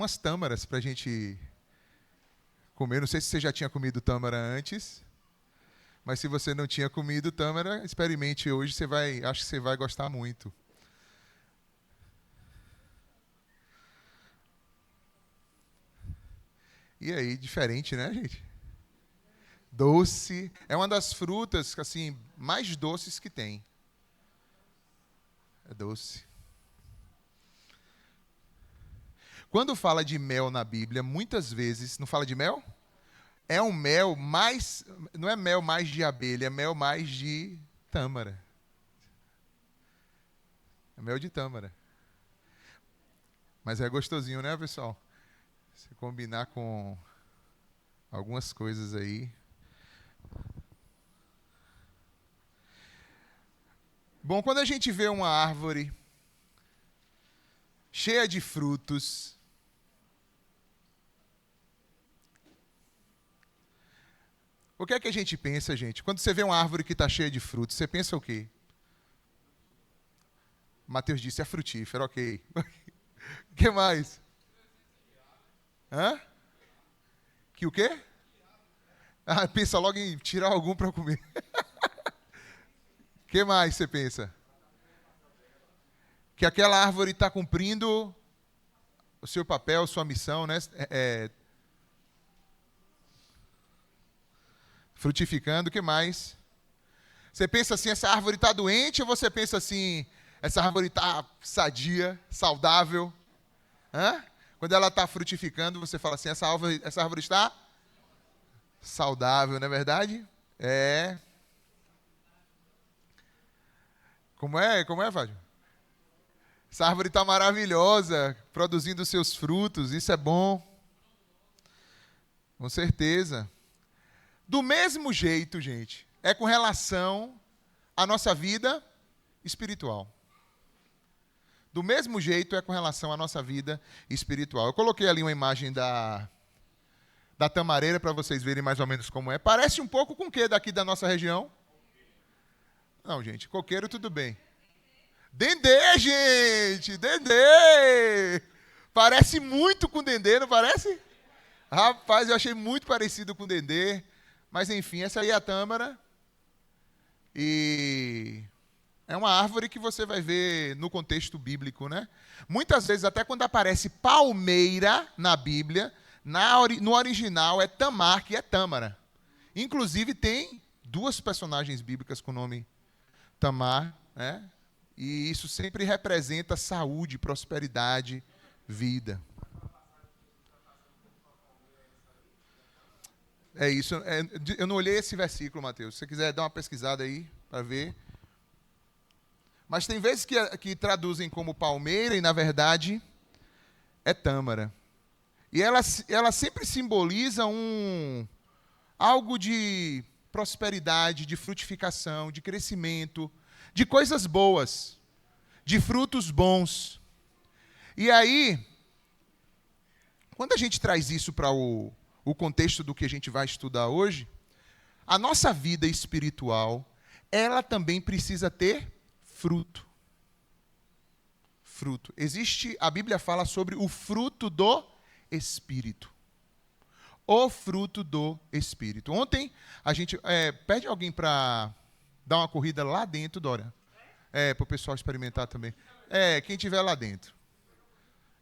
umas tâmaras para a gente comer. Não sei se você já tinha comido tâmara antes, mas se você não tinha comido tâmara, experimente hoje, acho que você vai gostar muito. E aí, diferente, né, gente? Doce. É uma das frutas, assim, mais doces que tem. É doce. Quando fala de mel na Bíblia, muitas vezes, não fala de mel? É um mel mais, não é mel mais de abelha, é mel mais de tâmara. É mel de tâmara. Mas é gostosinho, né, pessoal? Se combinar com algumas coisas aí. Bom, quando a gente vê uma árvore cheia de frutos, o que é que a gente pensa, gente? Quando você vê uma árvore que está cheia de frutos, você pensa o quê? Mateus disse, é frutífera, ok. O que mais? Hã? Que o quê? Ah, pensa logo em tirar algum para comer. O que mais você pensa? Que aquela árvore está cumprindo o seu papel, sua missão, né? Frutificando, o que mais? Você pensa assim, essa árvore está doente, ou você pensa assim, essa árvore está sadia, saudável? Hã? Quando ela está frutificando, você fala assim, essa árvore está saudável, não é verdade? É. Como é, Fábio? Essa árvore está maravilhosa, produzindo seus frutos, isso é bom. Com certeza. Do mesmo jeito, gente, é com relação à nossa vida espiritual. Do mesmo jeito é com relação à nossa vida espiritual. Eu coloquei ali uma imagem da tamareira para vocês verem mais ou menos como é. Parece um pouco com o que daqui da nossa região? Não, gente, coqueiro tudo bem. Dendê, gente! Dendê! Parece muito com dendê, não parece? Rapaz, eu achei muito parecido com dendê. Mas enfim, essa aí é a tâmara. E é uma árvore que você vai ver no contexto bíblico, né? Muitas vezes, até quando aparece palmeira na Bíblia, no original é Tamar, que é tâmara. Inclusive, tem duas personagens bíblicas com o nome Tamar, né? E isso sempre representa saúde, prosperidade, vida. É isso. Eu não olhei esse versículo, Mateus. Se você quiser dar uma pesquisada aí para ver. Mas tem vezes que traduzem como palmeira e, na verdade, é tâmara. E ela sempre simboliza algo de prosperidade, de frutificação, de crescimento, de coisas boas, de frutos bons. E aí, quando a gente traz isso para o contexto do que a gente vai estudar hoje, a nossa vida espiritual, ela também precisa ter fruto. Fruto. A Bíblia fala sobre o fruto do Espírito. O fruto do Espírito. Ontem, a gente pede alguém para dar uma corrida lá dentro, Dora. Para o pessoal experimentar também. Quem estiver lá dentro.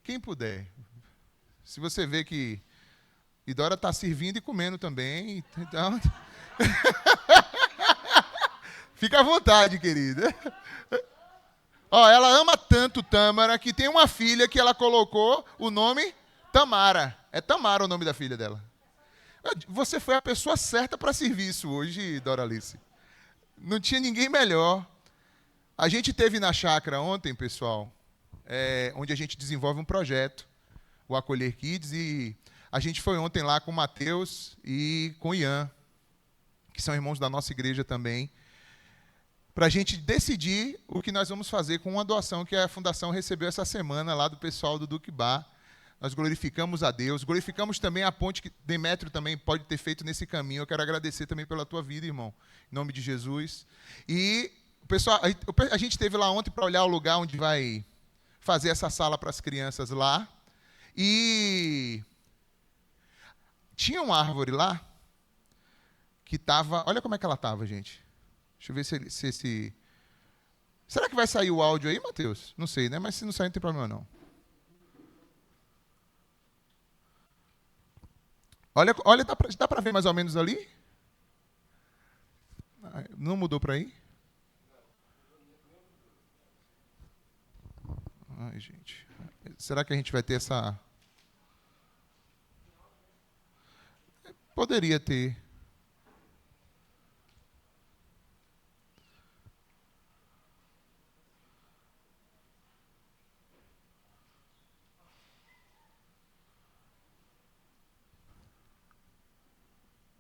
Quem puder. Se você vê que e Dora está servindo e comendo também. Então, fica à vontade, querida. Ela ama tanto Tâmara que tem uma filha que ela colocou o nome Tamara. É Tamara o nome da filha dela. Você foi a pessoa certa para servir isso hoje, Doralice. Não tinha ninguém melhor. A gente teve na chácara ontem, pessoal, onde a gente desenvolve um projeto, o Acolher Kids, e a gente foi ontem lá com o Mateus e com o Ian, que são irmãos da nossa igreja também, para a gente decidir o que nós vamos fazer com uma doação que a Fundação recebeu essa semana lá do pessoal do Duque Bar. Nós glorificamos a Deus, glorificamos também a ponte que Demétrio também pode ter feito nesse caminho. Eu quero agradecer também pela tua vida, irmão, em nome de Jesus. E, pessoal, a gente esteve lá ontem para olhar o lugar onde vai fazer essa sala para as crianças lá. E tinha uma árvore lá que estava... Olha como é que ela estava, gente. Deixa eu ver se esse... Será que vai sair o áudio aí, Mateus? Não sei, né? Mas se não sair, não tem problema, não. Olha, dá para ver mais ou menos ali? Não mudou para aí? Ai, gente. Será que a gente vai ter essa... Poderia ter.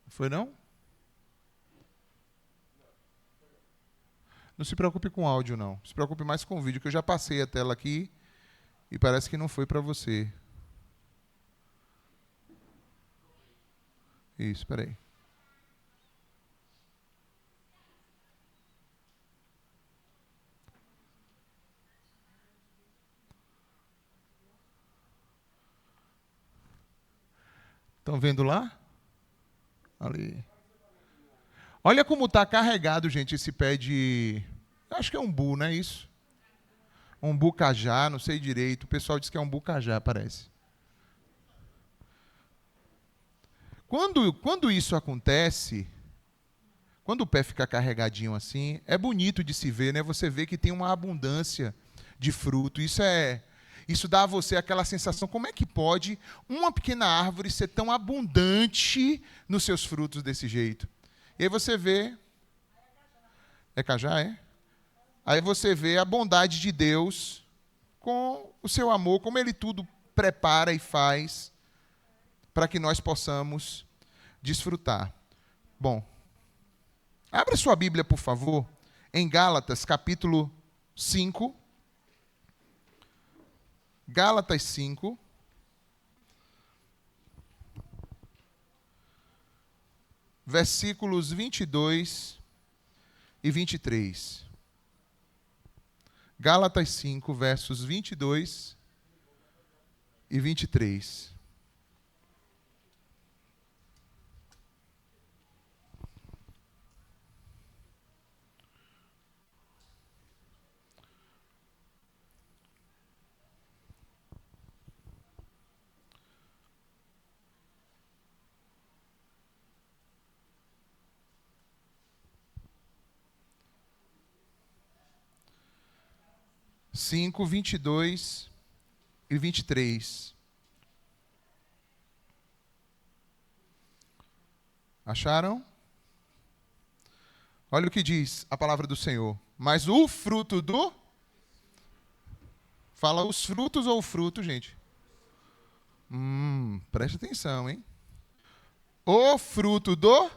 Foi não? Não se preocupe com o áudio, não. Se preocupe mais com o vídeo, que eu já passei a tela aqui e parece que não foi para você. Isso, espera aí. Estão vendo lá? Ali. Olha como está carregado, gente, esse pé de... Acho que é umbu, não é isso? Umbu cajá, não sei direito. O pessoal diz que é umbu cajá, parece. Quando isso acontece, quando o pé fica carregadinho assim, é bonito de se ver, né? Você vê que tem uma abundância de fruto. Isso dá a você aquela sensação, como é que pode uma pequena árvore ser tão abundante nos seus frutos desse jeito? E aí você vê... É cajá, é? Aí você vê a bondade de Deus com o seu amor, como Ele tudo prepara e faz para que nós possamos desfrutar. Bom, abra sua Bíblia, por favor, em Gálatas, capítulo 5. Gálatas 5. Versículos 22 e 23. Gálatas 5, versos 22 e 23. Cinco, 22 e 23. Acharam? Olha o que diz a palavra do Senhor. Mas o fruto do... Fala os frutos ou o fruto, gente? Preste atenção, hein? O fruto do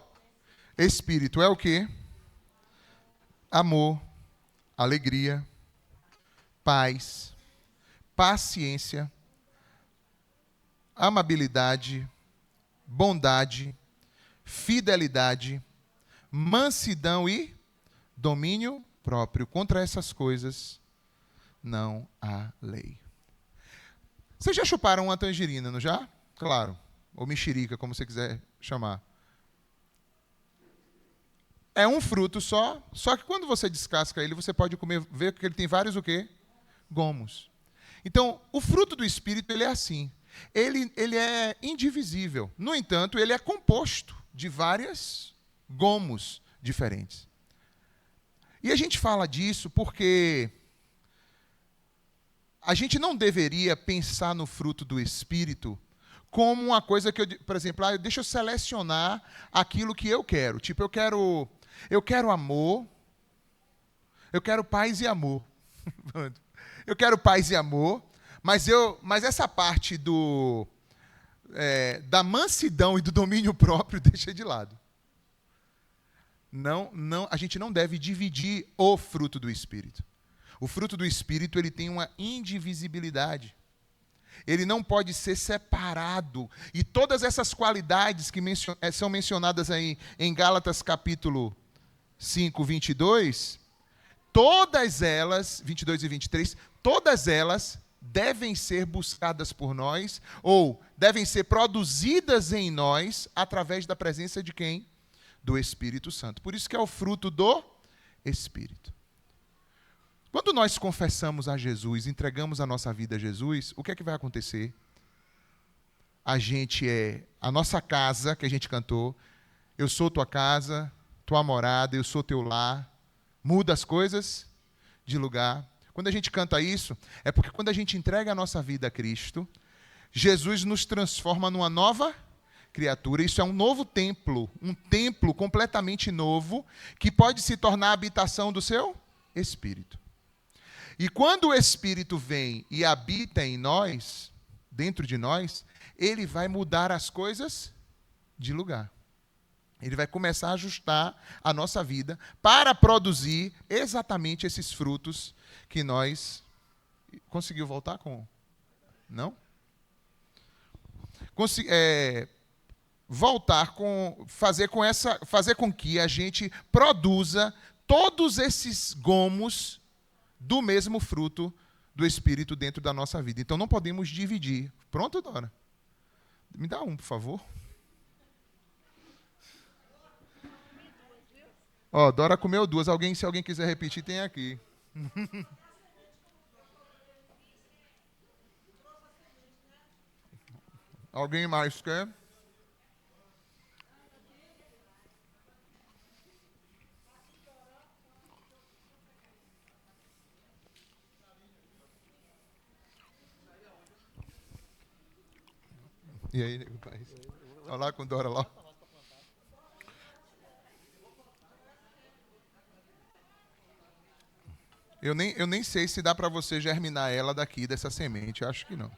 Espírito é o quê? Amor, alegria, paz, paciência, amabilidade, bondade, fidelidade, mansidão e domínio próprio. Contra essas coisas não há lei. Vocês já chuparam uma tangerina, não já? Claro. Ou mexerica, como você quiser chamar. É um fruto só que quando você descasca ele, você pode comer, ver que ele tem vários o quê? Gomos. Então, o fruto do Espírito, ele é assim. Ele é indivisível. No entanto, ele é composto de vários gomos diferentes. E a gente fala disso porque a gente não deveria pensar no fruto do Espírito como uma coisa que, por exemplo, deixa eu selecionar aquilo que eu quero. Tipo, eu quero amor, eu quero paz e amor. Eu quero paz e amor, mas essa parte da mansidão e do domínio próprio deixa de lado. Não, a gente não deve dividir o fruto do Espírito. O fruto do Espírito, ele tem uma indivisibilidade. Ele não pode ser separado. E todas essas qualidades que são mencionadas aí em Gálatas capítulo 5, 22, todas elas, 22 e 23, todas elas devem ser buscadas por nós, ou devem ser produzidas em nós, através da presença de quem? Do Espírito Santo. Por isso que é o fruto do Espírito. Quando nós confessamos a Jesus, entregamos a nossa vida a Jesus, o que é que vai acontecer? A nossa casa, que a gente cantou, eu sou tua casa, tua morada, eu sou teu lar, muda as coisas de lugar. Quando a gente canta isso, é porque quando a gente entrega a nossa vida a Cristo, Jesus nos transforma numa nova criatura. Isso é um novo templo, um templo completamente novo, que pode se tornar a habitação do seu Espírito. E quando o Espírito vem e habita em nós, dentro de nós, ele vai mudar as coisas de lugar. Ele vai começar a ajustar a nossa vida para produzir exatamente esses frutos que nós... Conseguiu voltar com... Não? Voltar com... Fazer com que a gente produza todos esses gomos do mesmo fruto do Espírito dentro da nossa vida. Então não podemos dividir. Pronto, Dora? Me dá um, por favor. Ó, Dora comeu duas. Se alguém quiser repetir, tem aqui. Alguém mais quer? E aí, nego, pai? Olha lá com Dora lá. Eu nem sei se dá para você germinar ela daqui, dessa semente. Eu acho que não.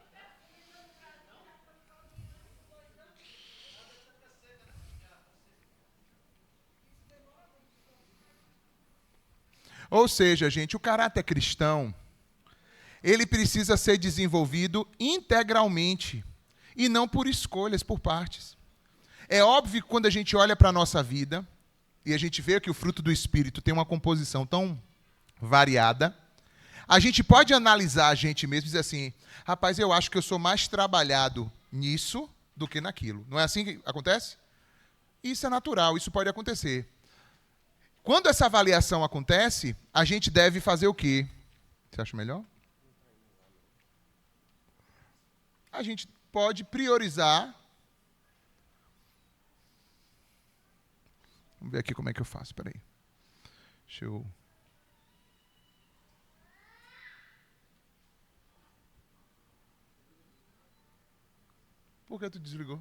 Ou seja, gente, o caráter cristão, ele precisa ser desenvolvido integralmente e não por escolhas, por partes. É óbvio que quando a gente olha para a nossa vida e a gente vê que o fruto do Espírito tem uma composição tão variada, a gente pode analisar a gente mesmo e dizer assim, rapaz, eu acho que eu sou mais trabalhado nisso do que naquilo. Não é assim que acontece? Isso é natural, isso pode acontecer. Quando essa avaliação acontece, a gente deve fazer o quê? Você acha melhor? A gente pode priorizar. Vamos ver aqui como é que eu faço, espera aí. Deixa eu... Por que tu desligou?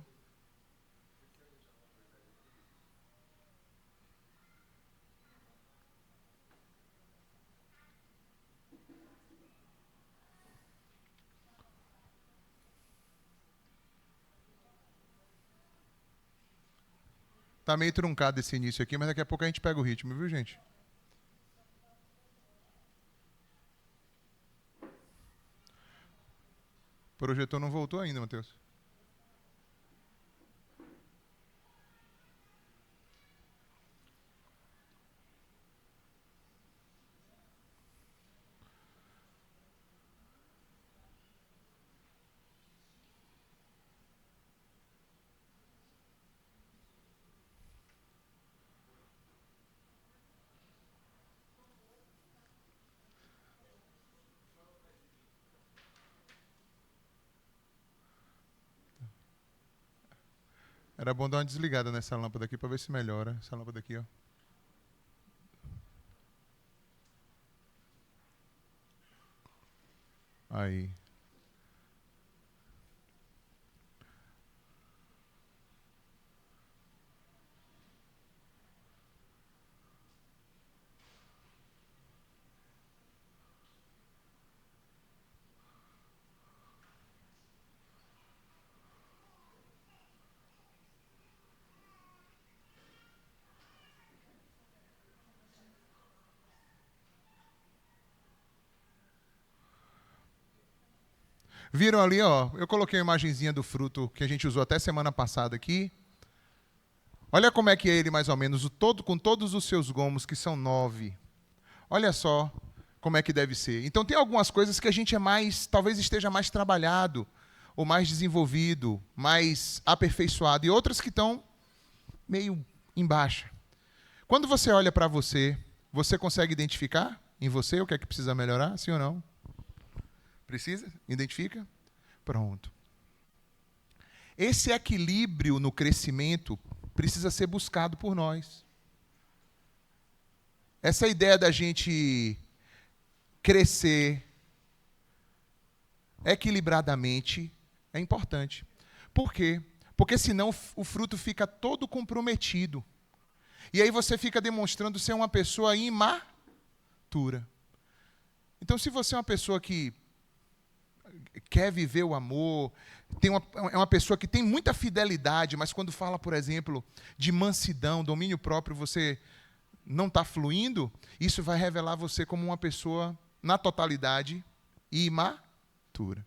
Tá meio truncado esse início aqui, mas daqui a pouco a gente pega o ritmo, viu, gente? O projetor não voltou ainda, Matheus. Era bom dar uma desligada nessa lâmpada aqui para ver se melhora. Essa lâmpada aqui, ó. Aí. Viram ali, ó? Eu coloquei a imagenzinha do fruto que a gente usou até semana passada aqui. Olha como é que é ele, mais ou menos, o todo, com todos os seus gomos, que são 9. Olha só como é que deve ser. Então tem algumas coisas que a gente talvez esteja mais trabalhado, ou mais desenvolvido, mais aperfeiçoado, e outras que estão meio em baixa. Quando você olha para você, você consegue identificar em você o que é que precisa melhorar, sim ou não? Precisa? Identifica? Pronto. Esse equilíbrio no crescimento precisa ser buscado por nós. Essa ideia da gente crescer equilibradamente é importante. Por quê? Porque senão o fruto fica todo comprometido. E aí você fica demonstrando ser uma pessoa imatura. Então, se você é uma pessoa que quer viver o amor, é uma pessoa que tem muita fidelidade, mas quando fala, por exemplo, de mansidão, domínio próprio, você não está fluindo, isso vai revelar você como uma pessoa, na totalidade, imatura.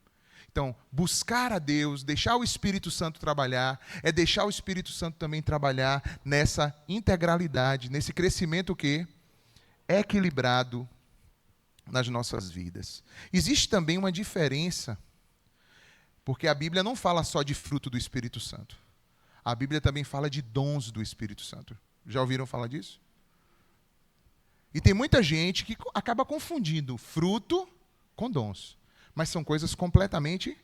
Então, buscar a Deus, deixar o Espírito Santo trabalhar, é deixar o Espírito Santo também trabalhar nessa integralidade, nesse crescimento o quê? Equilibrado nas nossas vidas. Existe também uma diferença, porque a Bíblia não fala só de fruto do Espírito Santo. A Bíblia também fala de dons do Espírito Santo. Já ouviram falar disso? E tem muita gente que acaba confundindo fruto com dons. Mas são coisas completamente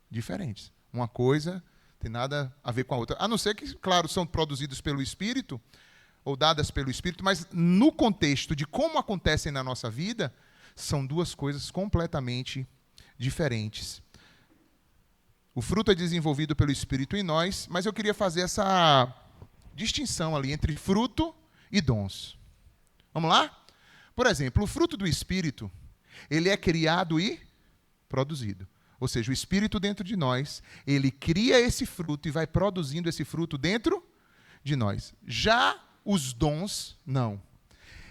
diferentes. Uma coisa tem nada a ver com a outra. A não ser que, claro, são produzidos pelo Espírito, ou dadas pelo Espírito, mas no contexto de como acontecem na nossa vida, são duas coisas completamente diferentes. O fruto é desenvolvido pelo Espírito em nós, mas eu queria fazer essa distinção ali entre fruto e dons. Vamos lá? Por exemplo, o fruto do Espírito, ele é criado e produzido. Ou seja, o Espírito dentro de nós, ele cria esse fruto e vai produzindo esse fruto dentro de nós. Já os dons, não.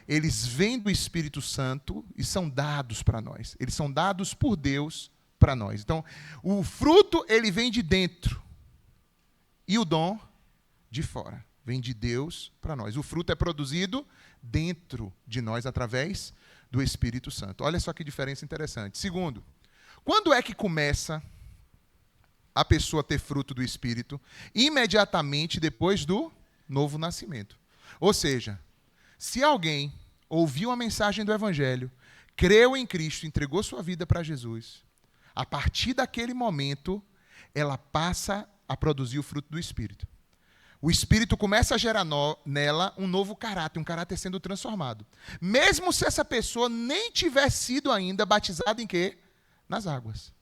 Eles vêm do Espírito Santo e são dados para nós. Eles são dados por Deus para nós. Então, o fruto, ele vem de dentro. E o dom, de fora. Vem de Deus para nós. O fruto é produzido dentro de nós, através do Espírito Santo. Olha só que diferença interessante. Segundo, quando é que começa a pessoa a ter fruto do Espírito? Imediatamente depois do novo nascimento. Ou seja, se alguém ouviu a mensagem do Evangelho, creu em Cristo, entregou sua vida para Jesus, a partir daquele momento, ela passa a produzir o fruto do Espírito. O Espírito começa a gerar nela um novo caráter, um caráter sendo transformado. Mesmo se essa pessoa nem tiver sido ainda batizada em quê? Nas águas.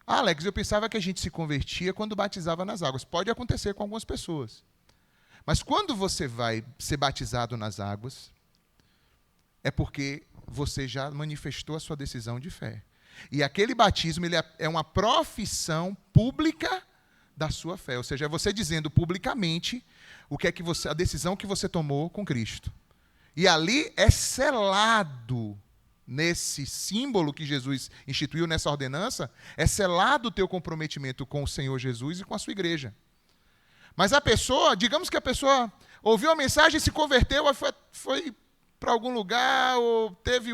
Ah, Alex, eu pensava que a gente se convertia quando batizava nas águas. Pode acontecer com algumas pessoas. Mas quando você vai ser batizado nas águas, é porque você já manifestou a sua decisão de fé. E aquele batismo ele é uma profissão pública da sua fé. Ou seja, é você dizendo publicamente o que é que a decisão que você tomou com Cristo. E ali é selado, nesse símbolo que Jesus instituiu nessa ordenança, é selado o teu comprometimento com o Senhor Jesus e com a sua igreja. Mas a pessoa, digamos que a pessoa ouviu a mensagem, se converteu, foi para algum lugar, ou teve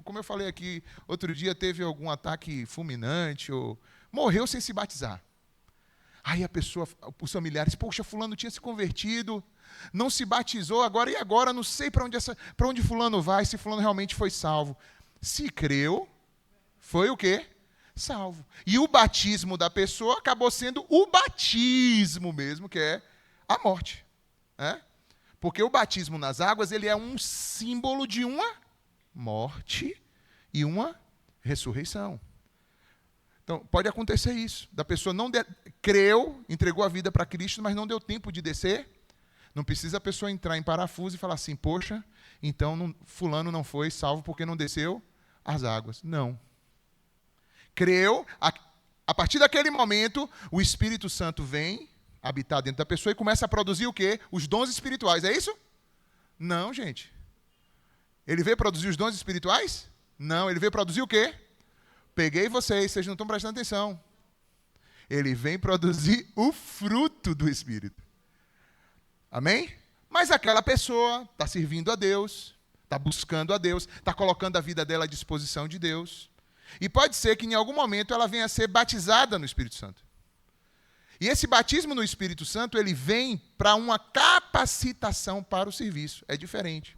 como eu falei aqui, outro dia teve algum ataque fulminante, ou morreu sem se batizar. Aí a pessoa, os familiares, poxa, fulano tinha se convertido, não se batizou, e agora? Não sei para onde fulano vai, se fulano realmente foi salvo. Se creu, foi o quê? Salvo. E o batismo da pessoa acabou sendo o batismo mesmo, que é a morte. Porque o batismo nas águas, ele é um símbolo de uma morte e uma ressurreição. Então, pode acontecer isso. Da pessoa creu, entregou a vida para Cristo, mas não deu tempo de descer. Não precisa a pessoa entrar em parafuso e falar assim, poxa, então fulano não foi salvo porque não desceu as águas. Não. Creu, a partir daquele momento, o Espírito Santo vem habitar dentro da pessoa e começa a produzir o quê? Os dons espirituais, é isso? Não, gente. Ele veio produzir os dons espirituais? Não, ele veio produzir o quê? Peguei vocês não estão prestando atenção. Ele vem produzir o fruto do Espírito. Amém? Mas aquela pessoa está servindo a Deus, está buscando a Deus, está colocando a vida dela à disposição de Deus. E pode ser que em algum momento ela venha a ser batizada no Espírito Santo. E esse batismo no Espírito Santo, ele vem para uma capacitação para o serviço. É diferente.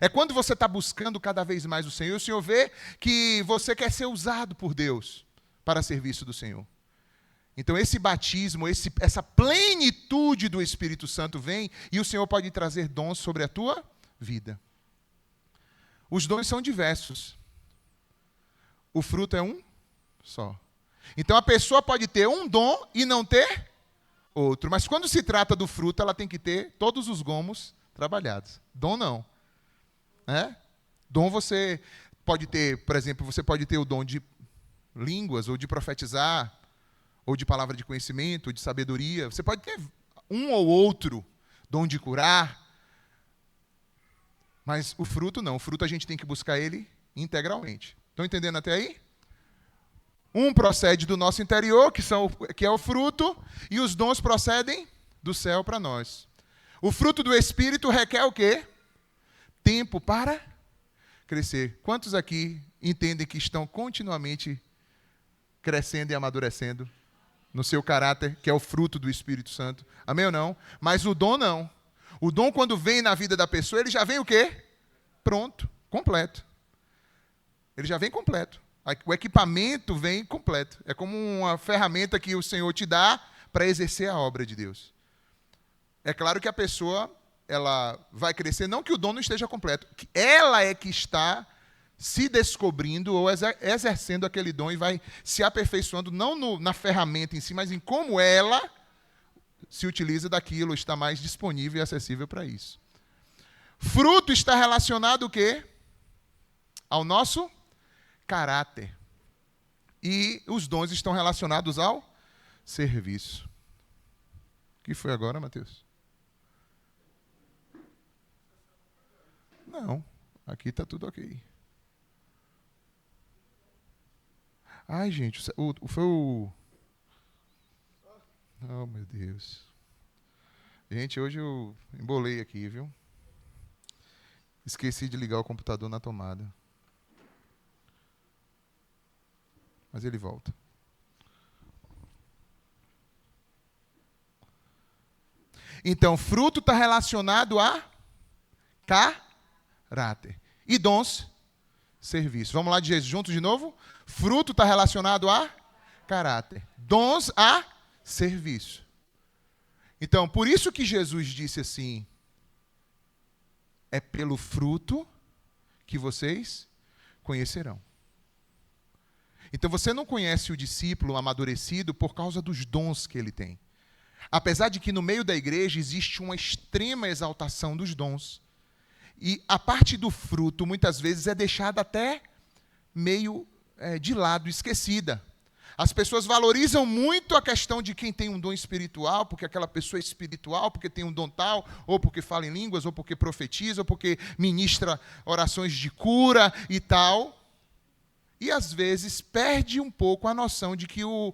É quando você está buscando cada vez mais o Senhor, e o Senhor vê que você quer ser usado por Deus para serviço do Senhor. Então esse batismo, essa plenitude do Espírito Santo vem e o Senhor pode trazer dons sobre a tua vida. Os dons são diversos. O fruto é um só. Então a pessoa pode ter um dom e não ter outro. Mas quando se trata do fruto, ela tem que ter todos os gomos trabalhados. Dom não. Dom você pode ter, por exemplo, você pode ter o dom de línguas, ou de profetizar, ou de palavra de conhecimento, ou de sabedoria. Você pode ter um ou outro dom de curar. Mas o fruto não. O fruto a gente tem que buscar ele integralmente. Estão entendendo até aí? Um procede do nosso interior, que é o fruto, e os dons procedem do céu para nós. O fruto do Espírito requer o quê? Tempo para crescer. Quantos aqui entendem que estão continuamente crescendo e amadurecendo no seu caráter, que é o fruto do Espírito Santo? Amém ou não? Mas o dom não. O dom, quando vem na vida da pessoa, ele já vem o quê? Pronto, completo. Ele já vem completo. O equipamento vem completo. É como uma ferramenta que o Senhor te dá para exercer a obra de Deus. É claro que a pessoa, ela vai crescer, não que o dom não esteja completo, que ela é que está se descobrindo ou exercendo aquele dom e vai se aperfeiçoando, não na ferramenta em si, mas em como ela se utiliza daquilo, está mais disponível e acessível para isso. Fruto está relacionado o quê? Ao nosso caráter. E os dons estão relacionados ao serviço. O que foi agora, Mateus? Não, aqui está tudo ok. Ai, gente, foi o... Oh, meu Deus. Gente, hoje eu embolei aqui, viu? Esqueci de ligar o computador na tomada. Mas ele volta. Então, fruto está relacionado a caráter. E dons, serviço. Vamos lá juntos de novo? Fruto está relacionado a caráter. Dons a serviço. Então, por isso que Jesus disse assim: é pelo fruto que vocês conhecerão. Então você não conhece o discípulo amadurecido por causa dos dons que ele tem. Apesar de que no meio da igreja existe uma extrema exaltação dos dons. E a parte do fruto, muitas vezes, é deixada até meio de lado, esquecida. As pessoas valorizam muito a questão de quem tem um dom espiritual, porque aquela pessoa é espiritual, porque tem um dom tal, ou porque fala em línguas, ou porque profetiza, ou porque ministra orações de cura e tal. E, às vezes, perde um pouco a noção de que o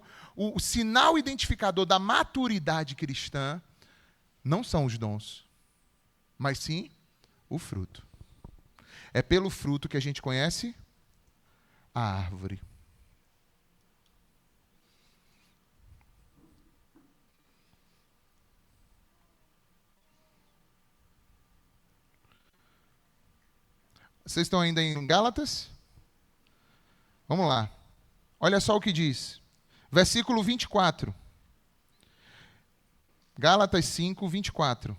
sinal identificador da maturidade cristã não são os dons, mas sim o fruto. É pelo fruto que a gente conhece a árvore. Vocês estão ainda em Gálatas? Vamos lá. Olha só o que diz. Versículo 24. Gálatas 5, 24.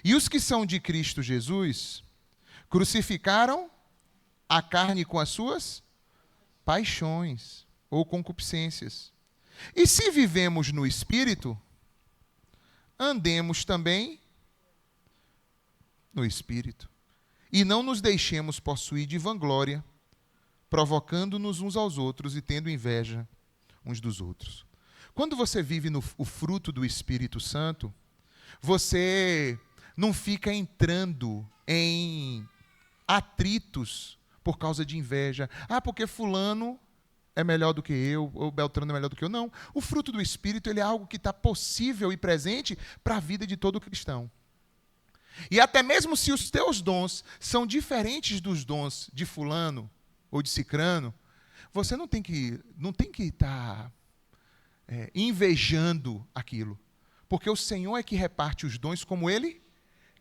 E os que são de Cristo Jesus crucificaram a carne com as suas paixões ou concupiscências. E se vivemos no Espírito, andemos também no Espírito. E não nos deixemos possuir de vanglória, provocando-nos uns aos outros e tendo inveja uns dos outros. Quando você vive o fruto do Espírito Santo, você não fica entrando em atritos por causa de inveja. Ah, porque fulano é melhor do que eu, ou Beltrano é melhor do que eu. Não. O fruto do Espírito ele é algo que está possível e presente para a vida de todo cristão. E até mesmo se os teus dons são diferentes dos dons de fulano ou de cicrano, você não tem que estar invejando aquilo. Porque o Senhor é que reparte os dons como Ele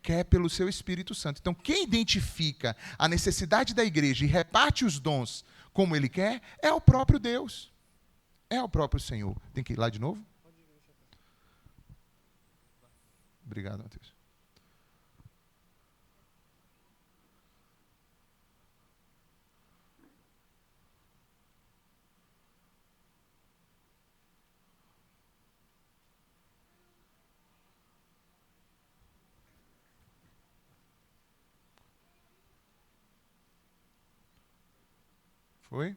quer pelo seu Espírito Santo. Então, quem identifica a necessidade da igreja e reparte os dons como Ele quer, é o próprio Deus. É o próprio Senhor. Tem que ir lá de novo? Obrigado, Matheus. Foi?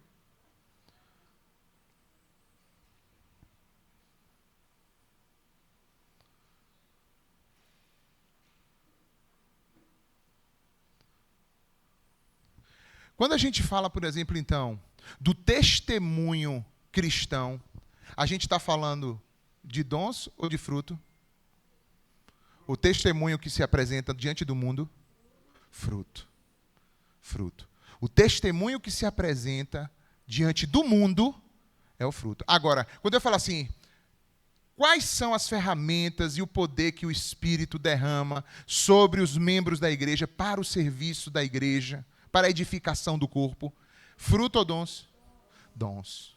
Quando a gente fala, por exemplo, então, do testemunho cristão, a gente está falando de dons ou de fruto? O testemunho que se apresenta diante do mundo? Fruto. Fruto. O testemunho que se apresenta diante do mundo é o fruto. Agora, quando eu falo assim, quais são as ferramentas e o poder que o Espírito derrama sobre os membros da igreja para o serviço da igreja, para a edificação do corpo? Fruto ou dons? Dons.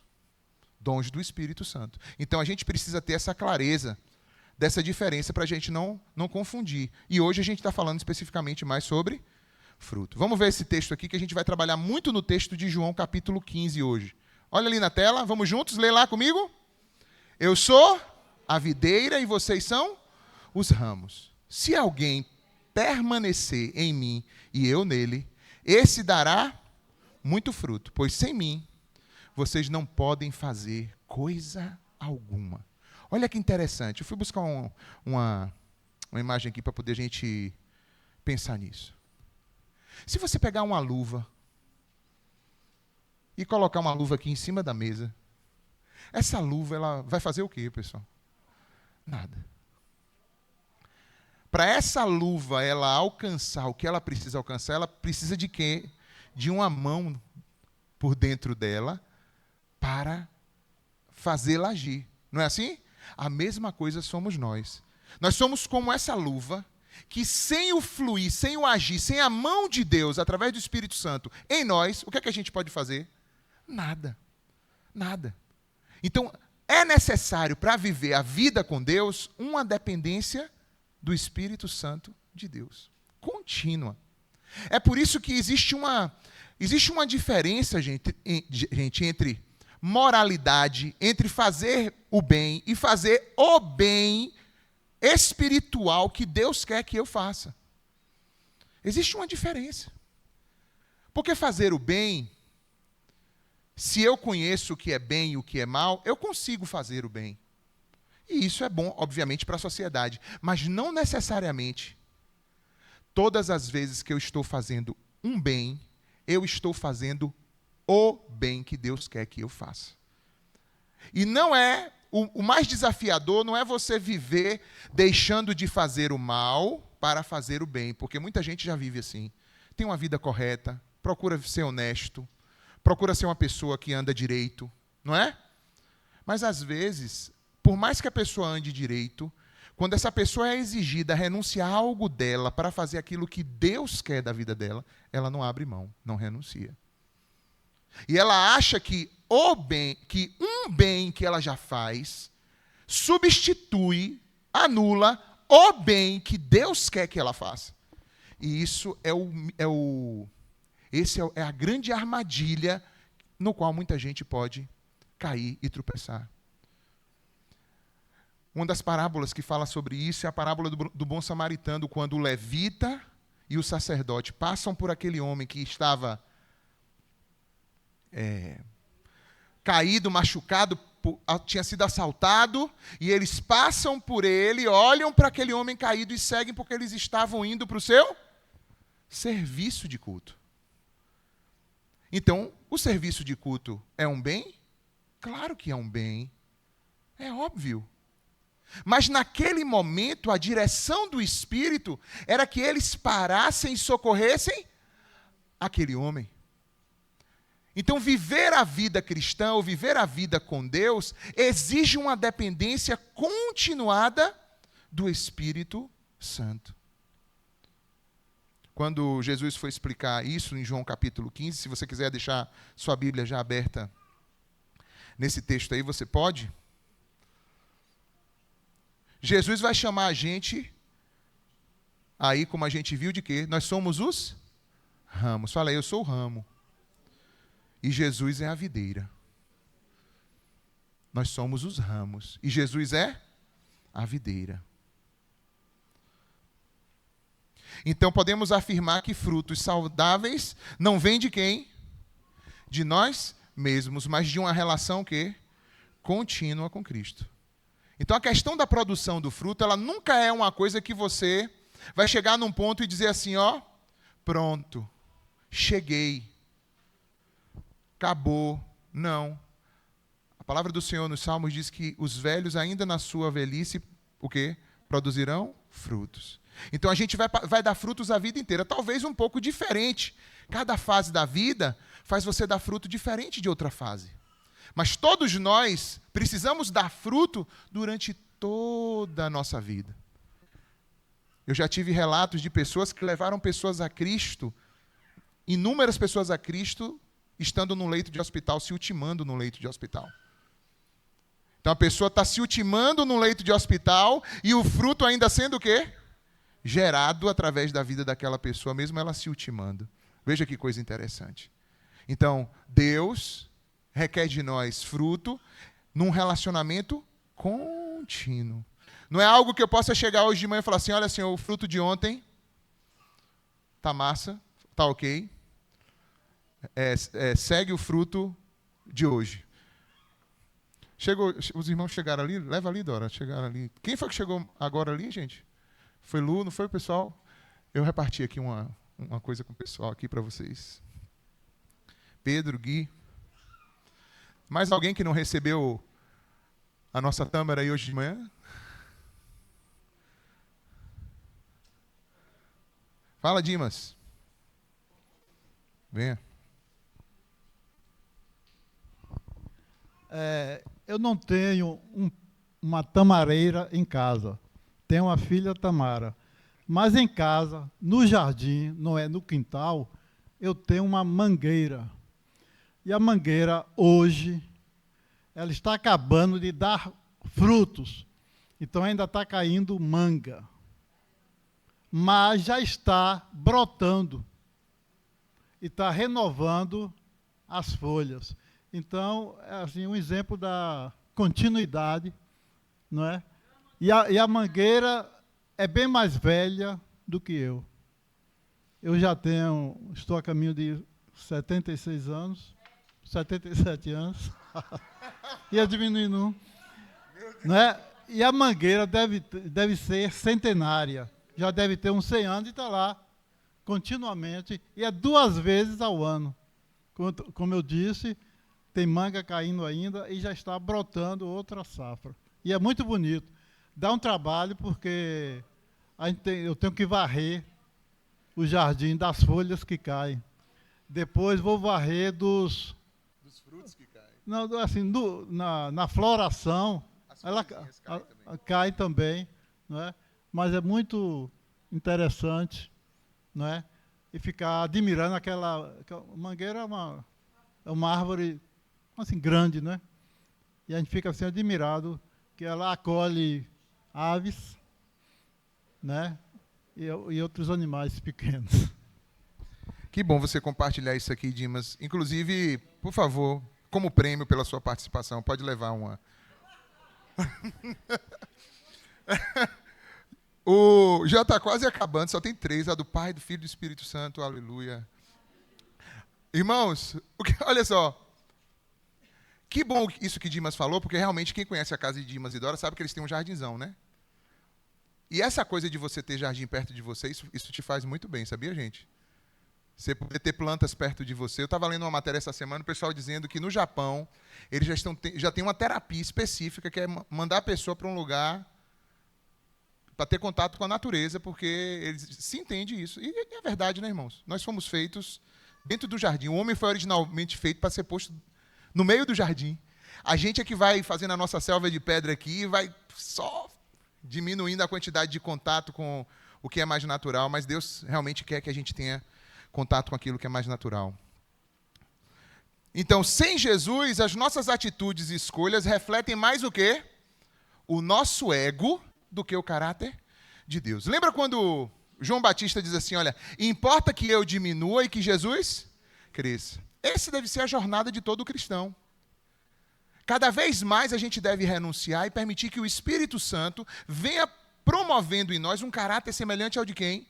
Dons do Espírito Santo. Então a gente precisa ter essa clareza dessa diferença para a gente não confundir. E hoje a gente está falando especificamente mais sobre fruto. Vamos ver esse texto aqui, que a gente vai trabalhar muito no texto de João, capítulo 15 hoje. Olha ali na tela, vamos juntos, lê lá comigo. Eu sou a videira e vocês são os ramos. Se alguém permanecer em mim e eu nele, esse dará muito fruto, pois sem mim vocês não podem fazer coisa alguma. Olha que interessante, eu fui buscar uma imagem aqui para poder a gente pensar nisso. Se você pegar uma luva e colocar uma luva aqui em cima da mesa, essa luva ela vai fazer o quê, pessoal? Nada. Para essa luva ela alcançar o que ela precisa ela precisa de quê? De uma mão por dentro dela para fazê-la agir. Não é assim? A mesma coisa somos nós. Nós somos como essa luva que sem o fluir, sem o agir, sem a mão de Deus, através do Espírito Santo, em nós, o que é que a gente pode fazer? Nada. Nada. Então, é necessário para viver a vida com Deus uma dependência do Espírito Santo de Deus. Contínua. É por isso que existe uma diferença, gente, entre moralidade, entre fazer o bem e fazer o bem espiritual que Deus quer que eu faça. Existe uma diferença. Porque fazer o bem, se eu conheço o que é bem e o que é mal, eu consigo fazer o bem. E isso é bom, obviamente, para a sociedade. Mas não necessariamente, todas as vezes que eu estou fazendo um bem, eu estou fazendo o bem que Deus quer que eu faça. E não é, o mais desafiador não é você viver deixando de fazer o mal para fazer o bem, porque muita gente já vive assim. Tem uma vida correta, procura ser honesto, procura ser uma pessoa que anda direito, não é? Mas às vezes, por mais que a pessoa ande direito, quando essa pessoa é exigida a renunciar a algo dela para fazer aquilo que Deus quer da vida dela, ela não abre mão, não renuncia. E ela acha que um bem que ela já faz substitui, anula o bem que Deus quer que ela faça. E isso é a grande armadilha no qual muita gente pode cair e tropeçar. Uma das parábolas que fala sobre isso é a parábola do bom samaritano, quando o levita e o sacerdote passam por aquele homem que estava caído, machucado, tinha sido assaltado, e eles passam por ele, olham para aquele homem caído e seguem porque eles estavam indo para o seu serviço de culto. Então, o serviço de culto é um bem? Claro que é um bem. É óbvio. Mas naquele momento, a direção do Espírito era que eles parassem e socorressem aquele homem. Então, viver a vida cristã, ou viver a vida com Deus, exige uma dependência continuada do Espírito Santo. Quando Jesus foi explicar isso em João capítulo 15, se você quiser deixar sua Bíblia já aberta nesse texto aí, você pode. Jesus vai chamar a gente, aí como a gente viu, de quê? Nós somos os ramos. Fala aí, eu sou o ramo. E Jesus é a videira. Nós somos os ramos. E Jesus é a videira. Então podemos afirmar que frutos saudáveis não vêm de quem? De nós mesmos, mas de uma relação que? Contínua com Cristo. Então a questão da produção do fruto, ela nunca é uma coisa que você vai chegar num ponto e dizer assim, ó, pronto, cheguei. Acabou. Não. A palavra do Senhor nos Salmos diz que os velhos ainda na sua velhice, o quê? Produzirão frutos. Então a gente vai dar frutos a vida inteira, talvez um pouco diferente. Cada fase da vida faz você dar fruto diferente de outra fase. Mas todos nós precisamos dar fruto durante toda a nossa vida. Eu já tive relatos de pessoas que levaram pessoas a Cristo, inúmeras pessoas a Cristo, estando no leito de hospital, se ultimando no leito de hospital. Então a pessoa está se ultimando no leito de hospital e o fruto ainda sendo o quê? Gerado através da vida daquela pessoa, mesmo ela se ultimando. Veja que coisa interessante. Então, Deus requer de nós fruto num relacionamento contínuo. Não é algo que eu possa chegar hoje de manhã e falar assim, olha, Senhor, o fruto de ontem está massa, está ok. Segue o fruto de hoje. Os irmãos chegaram ali? Leva ali, Dora. Chegaram ali. Quem foi que chegou agora ali, gente? Foi Lu, não foi o pessoal? Eu reparti aqui uma coisa com o pessoal aqui para vocês. Pedro, Gui. Mais alguém que não recebeu a nossa tâmara aí hoje de manhã? Fala, Dimas. Venha. Eu não tenho uma tamareira em casa. Tenho uma filha Tamara. Mas em casa, no jardim, não é no quintal, eu tenho uma mangueira. E a mangueira, hoje, ela está acabando de dar frutos. Então ainda está caindo manga. Mas já está brotando. E está renovando as folhas. Então, é assim, um exemplo da continuidade, não é? E a mangueira é bem mais velha do que eu. Eu já estou a caminho de 76 anos, 77 anos, ia diminuindo, não é? E a mangueira deve ser centenária, já deve ter uns 100 anos e está lá, continuamente, e é 2 vezes ao ano. Como eu disse, tem manga caindo ainda e já está brotando outra safra. E é muito bonito. Dá um trabalho porque eu tenho que varrer o jardim das folhas que caem. Depois vou varrer dos frutos que caem. Não, assim, na floração, ela cai também, não é? Mas é muito interessante, não é? E ficar admirando aquela mangueira é uma árvore assim grande, né? E a gente fica assim admirado que ela acolhe aves, né? E outros animais pequenos. Que bom você compartilhar isso aqui, Dimas. Inclusive, por favor, como prêmio pela sua participação, pode levar uma. Já está quase acabando, só tem 3, a do Pai, do Filho e do Espírito Santo, aleluia. Irmãos, olha só, que bom isso que Dimas falou, porque realmente quem conhece a casa de Dimas e Dora sabe que eles têm um jardinzão, né? E essa coisa de você ter jardim perto de você, isso te faz muito bem, sabia, gente? Você poder ter plantas perto de você. Eu estava lendo uma matéria essa semana, o pessoal dizendo que no Japão, eles já têm uma terapia específica, que é mandar a pessoa para um lugar para ter contato com a natureza, porque eles se entende isso. E é verdade, né, irmãos? Nós fomos feitos dentro do jardim. O homem foi originalmente feito para ser posto no meio do jardim. A gente é que vai fazendo a nossa selva de pedra aqui e vai só diminuindo a quantidade de contato com o que é mais natural, mas Deus realmente quer que a gente tenha contato com aquilo que é mais natural. Então, sem Jesus, as nossas atitudes e escolhas refletem mais o quê? O nosso ego do que o caráter de Deus. Lembra quando João Batista diz assim, olha, importa que eu diminua e que Jesus cresça. Essa deve ser a jornada de todo cristão. Cada vez mais a gente deve renunciar e permitir que o Espírito Santo venha promovendo em nós um caráter semelhante ao de quem?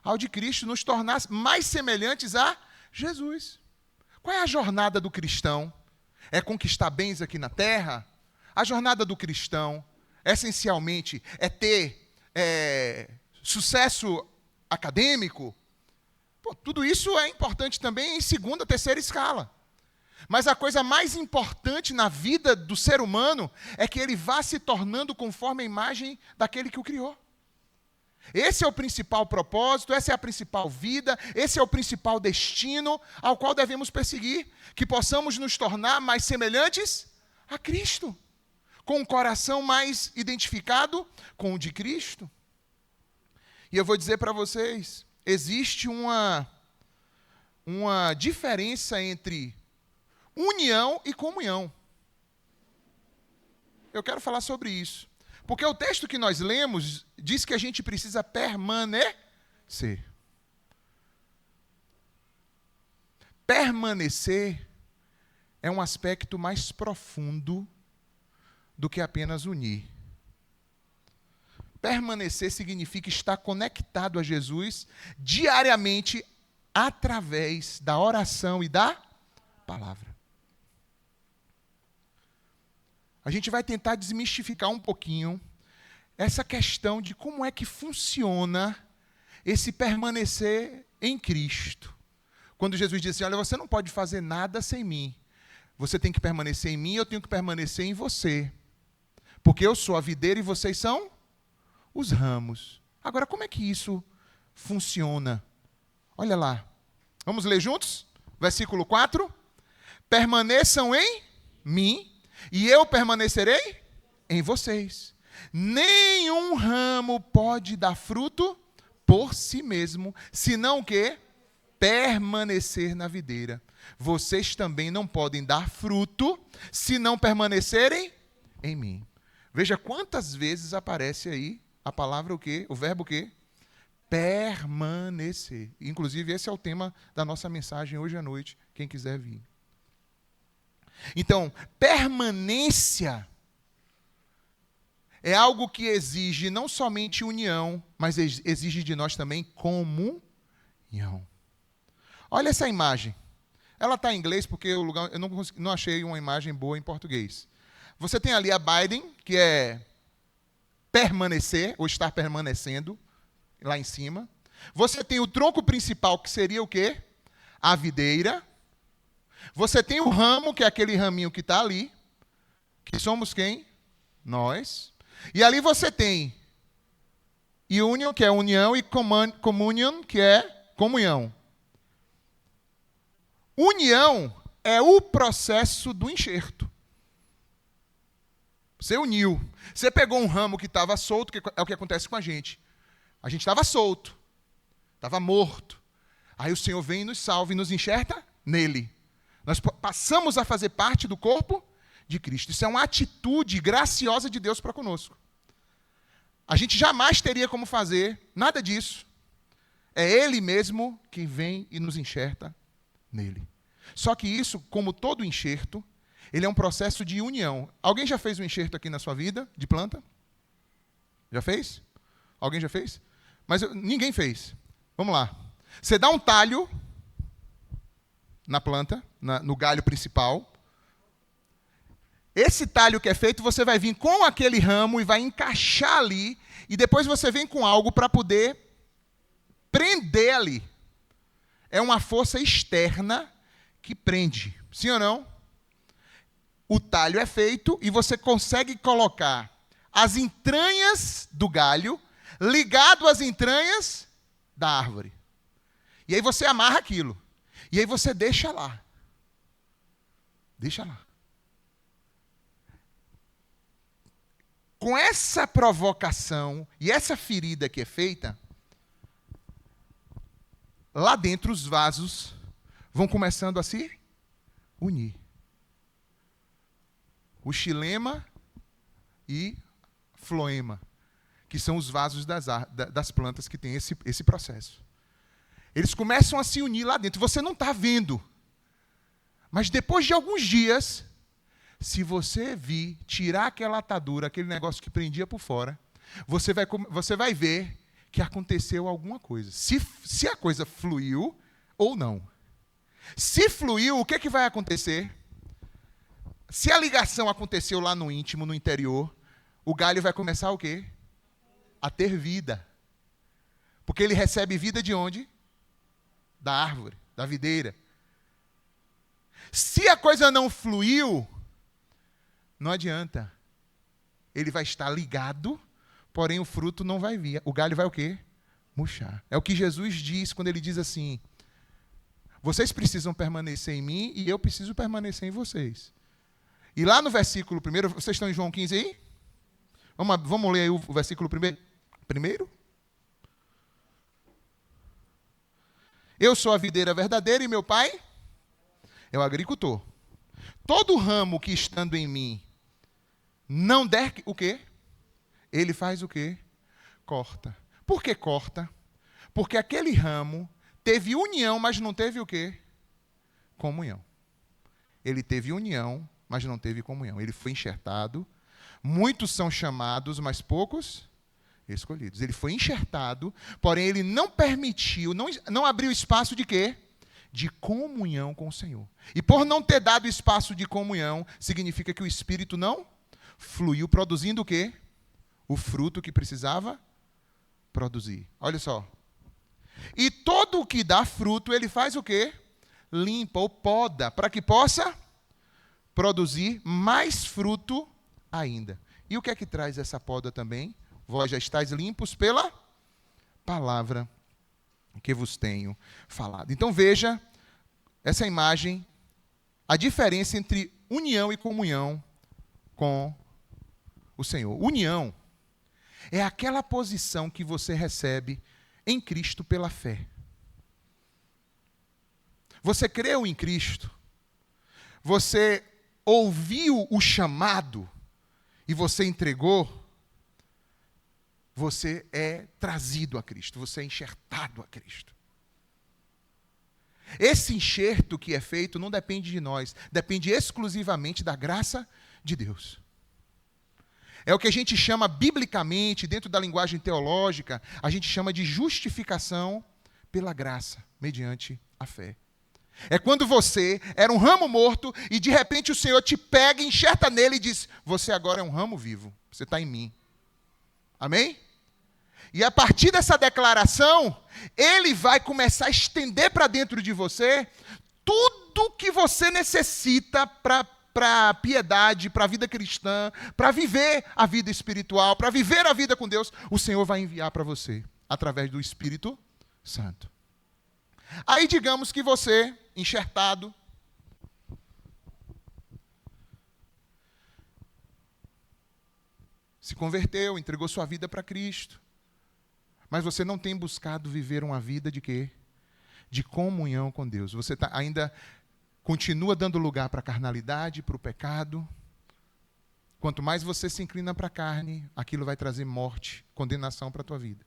Ao de Cristo, nos tornar mais semelhantes a Jesus. Qual é a jornada do cristão? É conquistar bens aqui na terra? A jornada do cristão, essencialmente, é ter sucesso acadêmico? Pô, tudo isso é importante também em segunda, terceira escala. Mas a coisa mais importante na vida do ser humano é que ele vá se tornando conforme a imagem daquele que o criou. Esse é o principal propósito, essa é a principal vida, esse é o principal destino ao qual devemos perseguir, que possamos nos tornar mais semelhantes a Cristo, com um coração mais identificado com o de Cristo. E eu vou dizer para vocês, existe uma diferença entre união e comunhão. Eu quero falar sobre isso. Porque o texto que nós lemos diz que a gente precisa permanecer. Permanecer é um aspecto mais profundo do que apenas unir. Permanecer significa estar conectado a Jesus diariamente através da oração e da palavra. A gente vai tentar desmistificar um pouquinho essa questão de como é que funciona esse permanecer em Cristo. Quando Jesus disse assim, olha, você não pode fazer nada sem mim. Você tem que permanecer em mim e eu tenho que permanecer em você. Porque eu sou a videira e vocês são os ramos. Agora, como é que isso funciona? Olha lá. Vamos ler juntos? Versículo 4. Permaneçam em mim e eu permanecerei em vocês. Nenhum ramo pode dar fruto por si mesmo, senão que permanecer na videira. Vocês também não podem dar fruto se não permanecerem em mim. Veja quantas vezes aparece aí a palavra o quê? O verbo o quê? Permanecer. Inclusive, esse é o tema da nossa mensagem hoje à noite, quem quiser vir. Então, permanência é algo que exige não somente união, mas exige de nós também comunhão. Olha essa imagem. Ela está em inglês porque eu não achei uma imagem boa em português. Você tem ali a Biden, que é permanecer, ou estar permanecendo, lá em cima. Você tem o tronco principal, que seria o quê? A videira. Você tem o ramo, que é aquele raminho que está ali, que somos quem? Nós. E ali você tem union, que é união, e communion, que é comunhão. União é o processo do enxerto. Você uniu. Você pegou um ramo que estava solto, que é o que acontece com a gente. A gente estava solto, estava morto. Aí o Senhor vem e nos salva e nos enxerta nele. Nós passamos a fazer parte do corpo de Cristo. Isso é uma atitude graciosa de Deus para conosco. A gente jamais teria como fazer nada disso. É Ele mesmo que vem e nos enxerta nele. Só que isso, como todo enxerto, ele é um processo de união. Alguém já fez um enxerto aqui na sua vida, de planta? Já fez? Alguém já fez? Mas ninguém fez. Vamos lá. Você dá um talho na planta, no galho principal. Esse talho que é feito, você vai vir com aquele ramo e vai encaixar ali, e depois você vem com algo para poder prender ali. É uma força externa que prende. Sim ou não? O talho é feito e você consegue colocar as entranhas do galho ligado às entranhas da árvore. E aí você amarra aquilo. E aí você deixa lá. Deixa lá. Com essa provocação e essa ferida que é feita, lá dentro os vasos vão começando a se unir. O xilema e floema, que são os vasos das plantas que tem esse processo. Eles começam a se unir lá dentro. Você não está vendo. Mas depois de alguns dias, se você vir tirar aquela atadura, aquele negócio que prendia por fora, você vai ver que aconteceu alguma coisa. Se a coisa fluiu ou não. Se fluiu, o que vai acontecer? Se a ligação aconteceu lá no íntimo, no interior, o galho vai começar o quê? A ter vida. Porque ele recebe vida de onde? Da árvore, da videira. Se a coisa não fluiu, não adianta. Ele vai estar ligado, porém o fruto não vai vir. O galho vai o quê? Murchar. É o que Jesus diz quando ele diz assim: vocês precisam permanecer em mim e eu preciso permanecer em vocês. E lá no versículo 1, vocês estão em João 15 aí? Vamos ler aí o versículo 1. Primeiro. Eu sou a videira verdadeira e meu pai é o agricultor. Todo ramo que estando em mim não der o quê? Ele faz o quê? Corta. Por que corta? Porque aquele ramo teve união, mas não teve o quê? Comunhão. Ele teve união, mas não teve comunhão. Ele foi enxertado. Muitos são chamados, mas poucos escolhidos. Ele foi enxertado, porém ele não permitiu, não abriu espaço de quê? De comunhão com o Senhor. E por não ter dado espaço de comunhão, significa que o Espírito não fluiu, produzindo o quê? O fruto que precisava produzir. Olha só. E todo o que dá fruto, ele faz o quê? Limpa ou poda, para que possa produzir mais fruto ainda. E o que é que traz essa poda também? Vós já estáis limpos pela palavra que vos tenho falado. Então veja essa imagem, a diferença entre união e comunhão com o Senhor. União é aquela posição que você recebe em Cristo pela fé. Você creu em Cristo, você ouviu o chamado e você entregou, você é trazido a Cristo, você é enxertado a Cristo. Esse enxerto que é feito não depende de nós, depende exclusivamente da graça de Deus. É o que a gente chama biblicamente, dentro da linguagem teológica, a gente chama de justificação pela graça, mediante a fé. É quando você era um ramo morto e de repente o Senhor te pega, enxerta nele e diz: você agora é um ramo vivo, você está em mim. Amém? E a partir dessa declaração, ele vai começar a estender para dentro de você tudo que você necessita para a piedade, para a vida cristã, para viver a vida espiritual, para viver a vida com Deus. O Senhor vai enviar para você, através do Espírito Santo. Aí digamos que você, enxertado, se converteu, entregou sua vida para Cristo. Mas você não tem buscado viver uma vida de quê? De comunhão com Deus. Você ainda continua dando lugar para a carnalidade, para o pecado. Quanto mais você se inclina para a carne, aquilo vai trazer morte, condenação para a tua vida.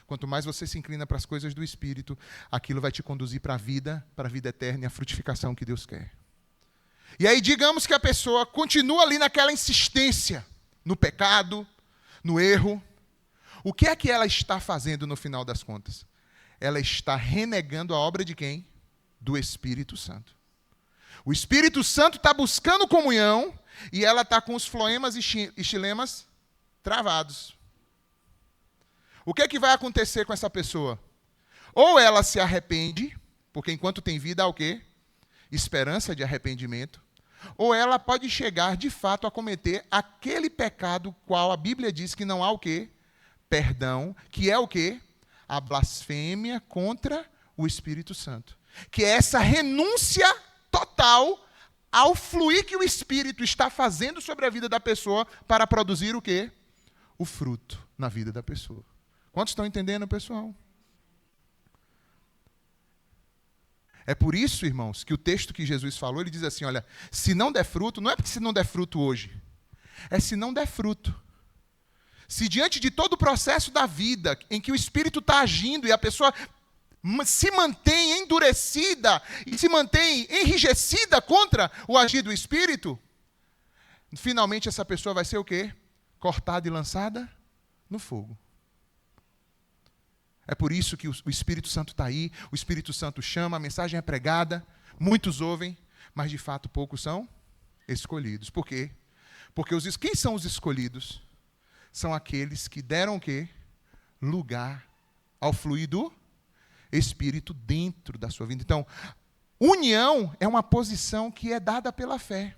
Quanto mais você se inclina para as coisas do Espírito, aquilo vai te conduzir para a vida eterna e a frutificação que Deus quer. E aí digamos que a pessoa continua ali naquela insistência, no pecado, no erro. O que é que ela está fazendo no final das contas? Ela está renegando a obra de quem? Do Espírito Santo. O Espírito Santo está buscando comunhão e ela está com os floemas e xilemas travados. O que é que vai acontecer com essa pessoa? Ou ela se arrepende, porque enquanto tem vida há o quê? Esperança de arrependimento. Ou ela pode chegar, de fato, a cometer aquele pecado qual a Bíblia diz que não há o quê? perdão, que é o quê? A blasfêmia contra o Espírito Santo. Que é essa renúncia total ao fluir que o Espírito está fazendo sobre a vida da pessoa para produzir o quê? O fruto na vida da pessoa. Quantos estão entendendo, pessoal? É por isso, irmãos, que o texto que Jesus falou, ele diz assim, olha, se não der fruto, não é porque se não der fruto hoje, é se não der fruto. Se diante de todo o processo da vida, em que o Espírito está agindo e a pessoa se mantém endurecida e se mantém enrijecida contra o agir do Espírito, finalmente essa pessoa vai ser o quê? Cortada e lançada no fogo. É por isso que o Espírito Santo está aí, o Espírito Santo chama, a mensagem é pregada, muitos ouvem, mas de fato poucos são escolhidos. Por quê? Porque quem são os escolhidos? São aqueles que deram o quê? Lugar ao fluir do Espírito dentro da sua vida. Então, união é uma posição que é dada pela fé.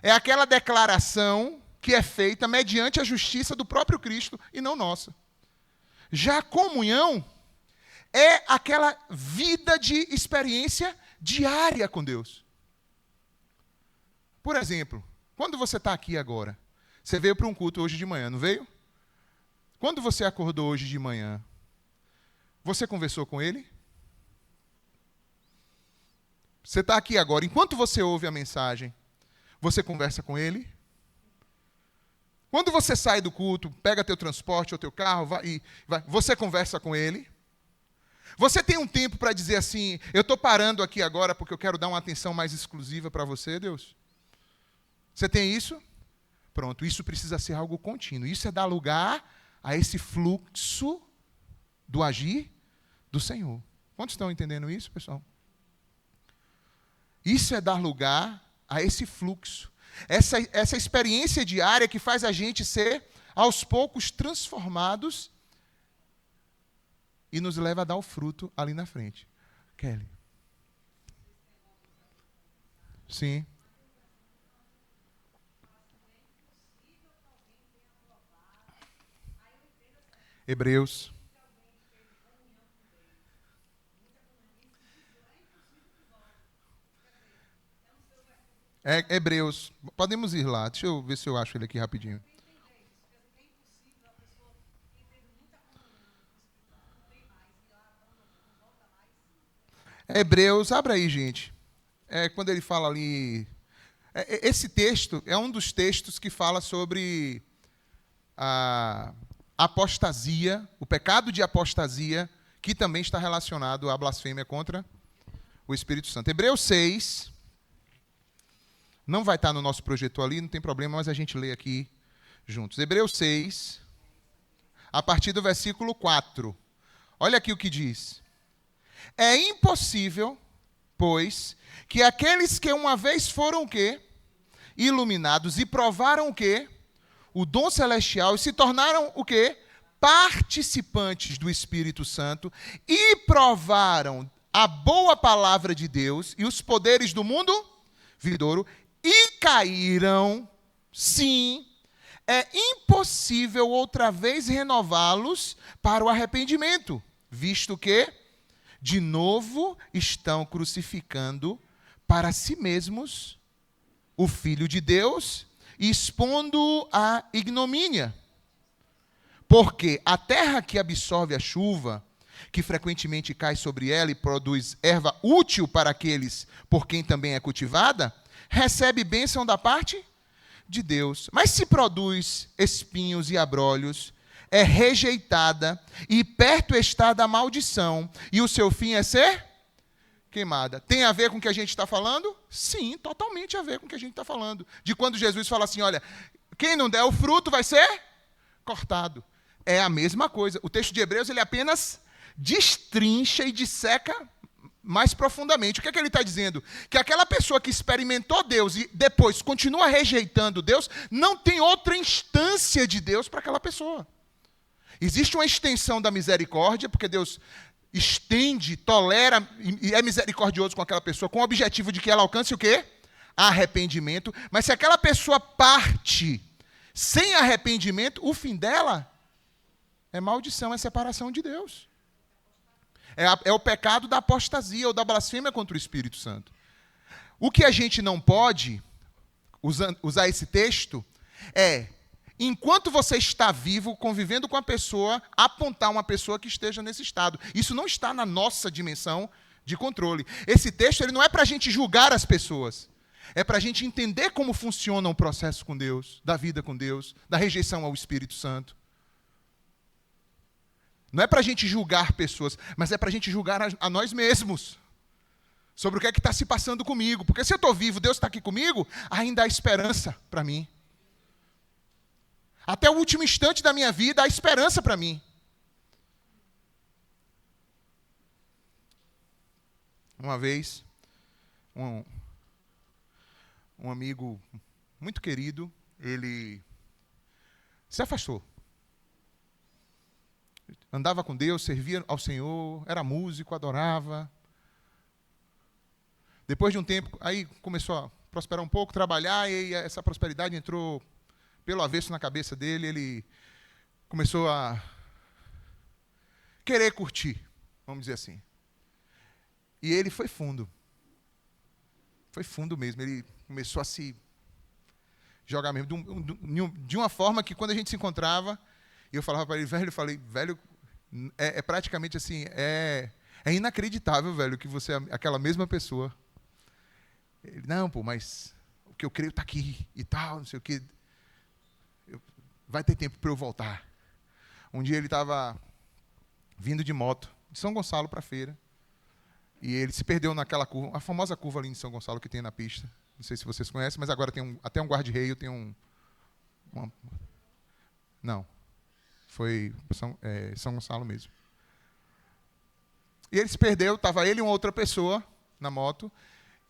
É aquela declaração que é feita mediante a justiça do próprio Cristo e não nossa. Já a comunhão é aquela vida de experiência diária com Deus. Por exemplo, quando você está aqui agora, você veio para um culto hoje de manhã, não veio? Quando você acordou hoje de manhã, você conversou com Ele? Você está aqui agora, enquanto você ouve a mensagem, você conversa com Ele? Quando você sai do culto, pega teu transporte ou teu carro, vai, você conversa com Ele? Você tem um tempo para dizer assim, eu estou parando aqui agora porque eu quero dar uma atenção mais exclusiva para você, Deus? Você tem isso? Pronto, isso precisa ser algo contínuo. Isso é dar lugar a esse fluxo do agir do Senhor. Quantos estão entendendo isso, pessoal? Isso é dar lugar a esse fluxo. Essa experiência diária que faz a gente ser, aos poucos, transformados e nos leva a dar o fruto ali na frente. Kelly. Sim. Hebreus. Hebreus. Podemos ir lá. Deixa eu ver se eu acho ele aqui rapidinho. Hebreus, abra aí, gente. Quando ele fala ali... esse texto é um dos textos que fala sobre a apostasia, o pecado de apostasia, que também está relacionado à blasfêmia contra o Espírito Santo. Hebreus 6, não vai estar no nosso projetor ali, não tem problema, mas a gente lê aqui juntos. Hebreus 6, a partir do versículo 4. Olha aqui o que diz. É impossível, pois, que aqueles que uma vez foram o quê? Iluminados e provaram o quê? O dom celestial, e se tornaram o quê? Participantes do Espírito Santo e provaram a boa palavra de Deus e os poderes do mundo vindouro e caíram, sim, é impossível outra vez renová-los para o arrependimento, visto que, de novo, estão crucificando para si mesmos o Filho de Deus, expondo-o à ignomínia. Porque a terra que absorve a chuva, que frequentemente cai sobre ela e produz erva útil para aqueles por quem também é cultivada, recebe bênção da parte de Deus. Mas se produz espinhos e abrolhos, é rejeitada e perto está da maldição, e o seu fim é ser queimada. Tem a ver com o que a gente está falando? Sim, totalmente a ver com o que a gente está falando. De quando Jesus fala assim, olha, quem não der o fruto vai ser cortado. É a mesma coisa. O texto de Hebreus, ele apenas destrincha e disseca mais profundamente. O que é que ele está dizendo? Que aquela pessoa que experimentou Deus e depois continua rejeitando Deus, não tem outra instância de Deus para aquela pessoa. Existe uma extensão da misericórdia, porque Deus estende, tolera e é misericordioso com aquela pessoa, com o objetivo de que ela alcance o quê? Arrependimento. Mas se aquela pessoa parte sem arrependimento, o fim dela é maldição, é separação de Deus. É o pecado da apostasia ou da blasfêmia contra o Espírito Santo. O que a gente não pode usar esse texto é, enquanto você está vivo, convivendo com a pessoa, apontar uma pessoa que esteja nesse estado. Isso não está na nossa dimensão de controle. Esse texto ele não é para a gente julgar as pessoas. É para a gente entender como funciona o processo com Deus, da vida com Deus, da rejeição ao Espírito Santo. Não é para a gente julgar pessoas, mas é para a gente julgar a nós mesmos. Sobre o que é que está se passando comigo. Porque se eu estou vivo, Deus está aqui comigo, ainda há esperança para mim. Até o último instante da minha vida, há esperança para mim. Uma vez, um amigo muito querido, ele se afastou. Andava com Deus, servia ao Senhor, era músico, adorava. Depois de um tempo, aí começou a prosperar um pouco, trabalhar, e essa prosperidade entrou pelo avesso na cabeça dele, ele começou a querer curtir, vamos dizer assim. E ele foi fundo. Foi fundo mesmo, ele começou a se jogar mesmo, de uma forma que quando a gente se encontrava, eu falava para ele, velho, é praticamente assim, é inacreditável, velho, que você é aquela mesma pessoa. Ele, não, pô, mas o que eu creio está aqui e tal, não sei o quê. Vai ter tempo para eu voltar. Um dia ele estava vindo de moto, de São Gonçalo para a feira, e ele se perdeu naquela curva, a famosa curva ali em São Gonçalo que tem na pista. Não sei se vocês conhecem, mas agora tem até um guarda-reio, tem Não. Foi São Gonçalo mesmo. E ele se perdeu, estava ele e uma outra pessoa na moto,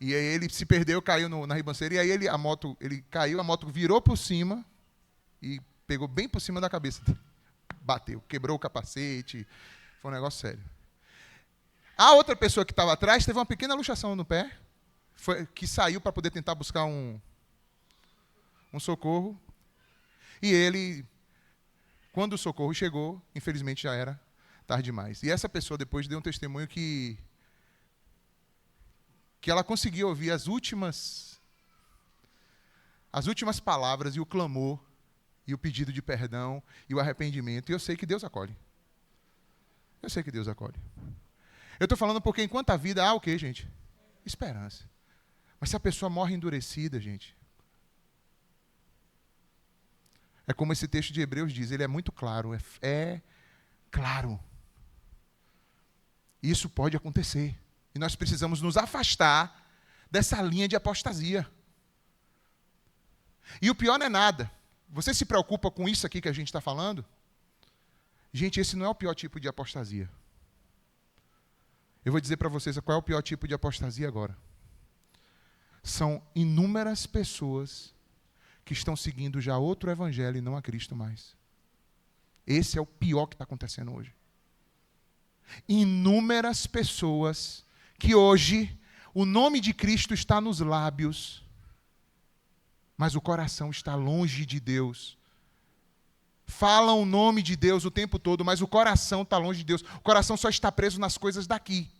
e aí ele se perdeu, caiu na ribanceira, e aí ele caiu, a moto virou por cima e pegou bem por cima da cabeça dele. Bateu, quebrou o capacete, foi um negócio sério. A outra pessoa que estava atrás teve uma pequena luxação no pé, que saiu para poder tentar buscar um socorro, e ele... Quando o socorro chegou, infelizmente já era tarde demais. E essa pessoa depois deu um testemunho que ela conseguiu ouvir as últimas palavras e o clamor e o pedido de perdão e o arrependimento. E eu sei que Deus acolhe. Eu sei que Deus acolhe. Eu estou falando porque enquanto a vida há o quê, gente? Esperança. Mas se a pessoa morre endurecida, gente, é como esse texto de Hebreus diz, ele é muito claro, é claro. Isso pode acontecer. E nós precisamos nos afastar dessa linha de apostasia. E o pior não é nada. Você se preocupa com isso aqui que a gente está falando? Gente, esse não é o pior tipo de apostasia. Eu vou dizer para vocês qual é o pior tipo de apostasia agora. São inúmeras pessoas que estão seguindo já outro evangelho e não a Cristo mais. Esse é o pior que está acontecendo hoje. Inúmeras pessoas que hoje o nome de Cristo está nos lábios, mas o coração está longe de Deus. Falam o nome de Deus o tempo todo, mas o coração está longe de Deus. O coração só está preso nas coisas daqui.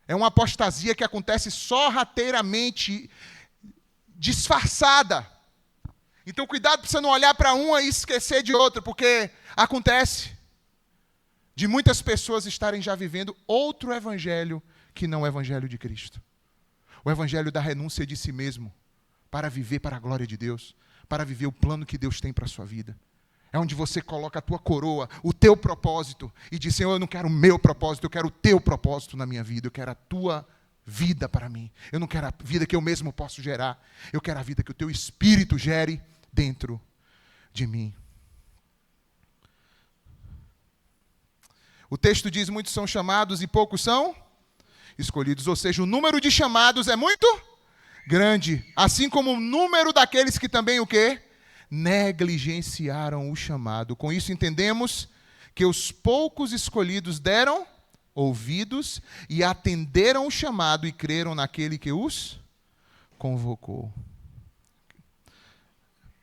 É uma apostasia que acontece sorrateiramente, disfarçada. Então, cuidado para você não olhar para uma e esquecer de outra, porque acontece de muitas pessoas estarem já vivendo outro evangelho que não é o evangelho de Cristo. O evangelho da renúncia de si mesmo para viver para a glória de Deus, para viver o plano que Deus tem para a sua vida. É onde você coloca a tua coroa, o teu propósito, e diz, Senhor, eu não quero o meu propósito, eu quero o teu propósito na minha vida, eu quero a tua vida para mim. Eu não quero a vida que eu mesmo posso gerar, eu quero a vida que o teu Espírito gere dentro de mim. O texto diz, muitos são chamados e poucos são escolhidos. Ou seja, o número de chamados é muito grande. Assim como o número daqueles que também o quê? Negligenciaram o chamado. Com isso entendemos que os poucos escolhidos deram ouvidos e atenderam o chamado e creram naquele que os convocou.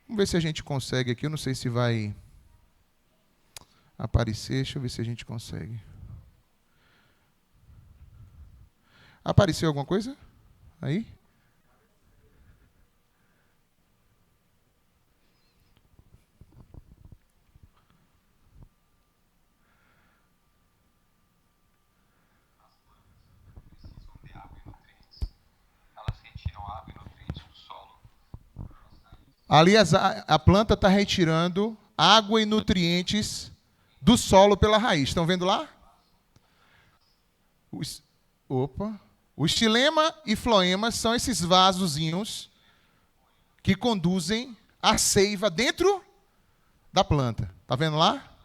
Vamos ver se a gente consegue aqui. Eu não sei se vai aparecer. Deixa eu ver se a gente consegue. Apareceu alguma coisa? Aí? Ali a planta está retirando água e nutrientes do solo pela raiz. Estão vendo lá? Opa. O xilema e floema são esses vasozinhos que conduzem a seiva dentro da planta. Está vendo lá?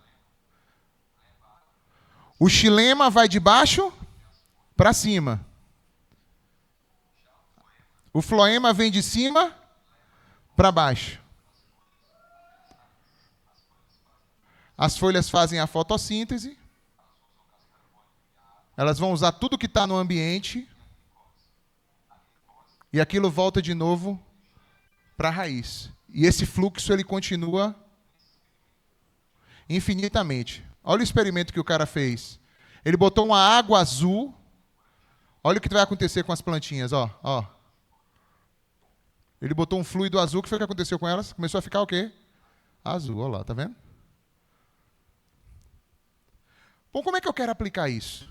O xilema vai de baixo para cima. O floema vem de cima para baixo. As folhas fazem a fotossíntese. Elas vão usar tudo que está no ambiente. E aquilo volta de novo para a raiz. E esse fluxo ele continua infinitamente. Olha o experimento que o cara fez. Ele botou uma água azul. Olha o que vai acontecer com as plantinhas, ó. Ele botou um fluido azul. O que foi que aconteceu com elas? Começou a ficar o quê? Azul, olha lá, tá vendo? Bom, como é que eu quero aplicar isso?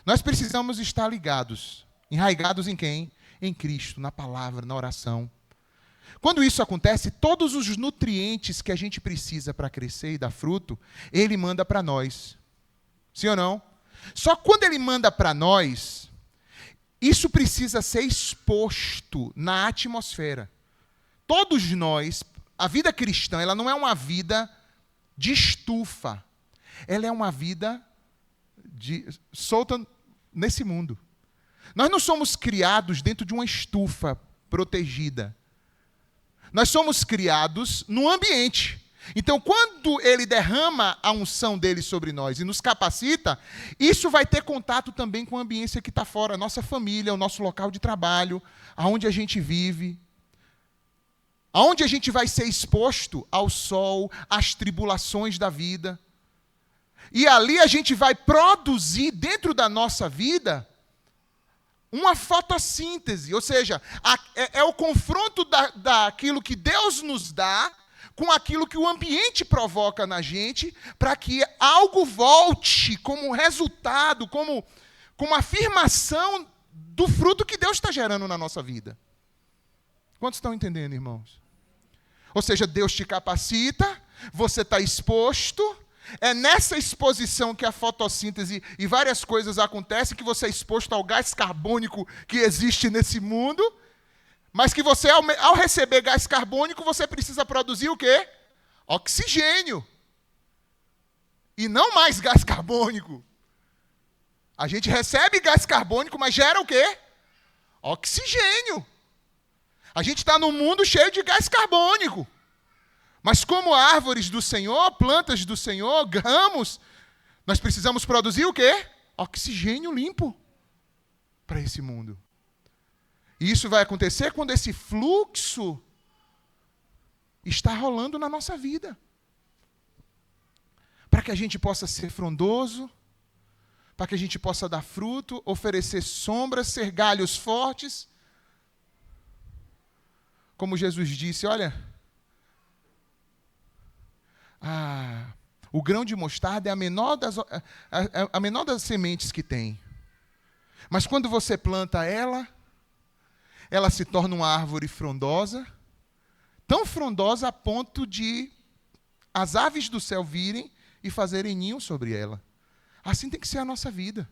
Nós precisamos estar ligados. Enraigados em quem? Em Cristo, na palavra, na oração. Quando isso acontece, todos os nutrientes que a gente precisa para crescer e dar fruto, Ele manda para nós. Sim ou não? Só quando Ele manda para nós, isso precisa ser exposto na atmosfera. Todos nós, a vida cristã, ela não é uma vida de estufa. Ela é uma vida solta nesse mundo. Nós não somos criados dentro de uma estufa protegida. Nós somos criados no ambiente. Então, quando Ele derrama a unção dEle sobre nós e nos capacita, isso vai ter contato também com a ambiência que está fora, a nossa família, o nosso local de trabalho, aonde a gente vive, aonde a gente vai ser exposto ao sol, às tribulações da vida. E ali a gente vai produzir dentro da nossa vida uma fotossíntese, ou seja, é o confronto daquilo que Deus nos dá com aquilo que o ambiente provoca na gente, para que algo volte como resultado, como afirmação do fruto que Deus está gerando na nossa vida. Quantos estão entendendo, irmãos? Ou seja, Deus te capacita, você está exposto. É nessa exposição que a fotossíntese e várias coisas acontecem, que você é exposto ao gás carbônico que existe nesse mundo, mas que você, ao receber gás carbônico, você precisa produzir o quê? Oxigênio. E não mais gás carbônico. A gente recebe gás carbônico, mas gera o quê? Oxigênio. A gente está num mundo cheio de gás carbônico. Mas como árvores do Senhor, plantas do Senhor, ramos, nós precisamos produzir o quê? Oxigênio limpo para esse mundo. E isso vai acontecer quando esse fluxo está rolando na nossa vida. Para que a gente possa ser frondoso, para que a gente possa dar fruto, oferecer sombras, ser galhos fortes. Como Jesus disse, olha, o grão de mostarda é a menor das sementes que tem. Mas quando você planta ela se torna uma árvore frondosa, tão frondosa a ponto de as aves do céu virem e fazerem ninho sobre ela. Assim tem que ser a nossa vida.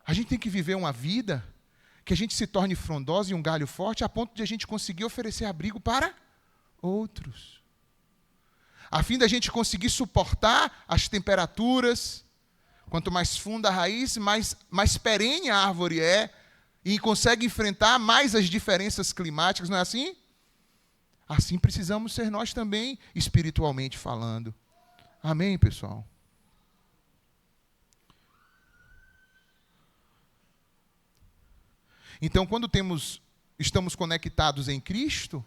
A gente tem que viver uma vida que a gente se torne frondosa e um galho forte a ponto de a gente conseguir oferecer abrigo para outros. A fim da gente conseguir suportar as temperaturas. Quanto mais funda a raiz, mais perene a árvore é e consegue enfrentar mais as diferenças climáticas, não é assim? Assim precisamos ser nós também, espiritualmente falando. Amém, pessoal? Então, quando temos estamos conectados em Cristo,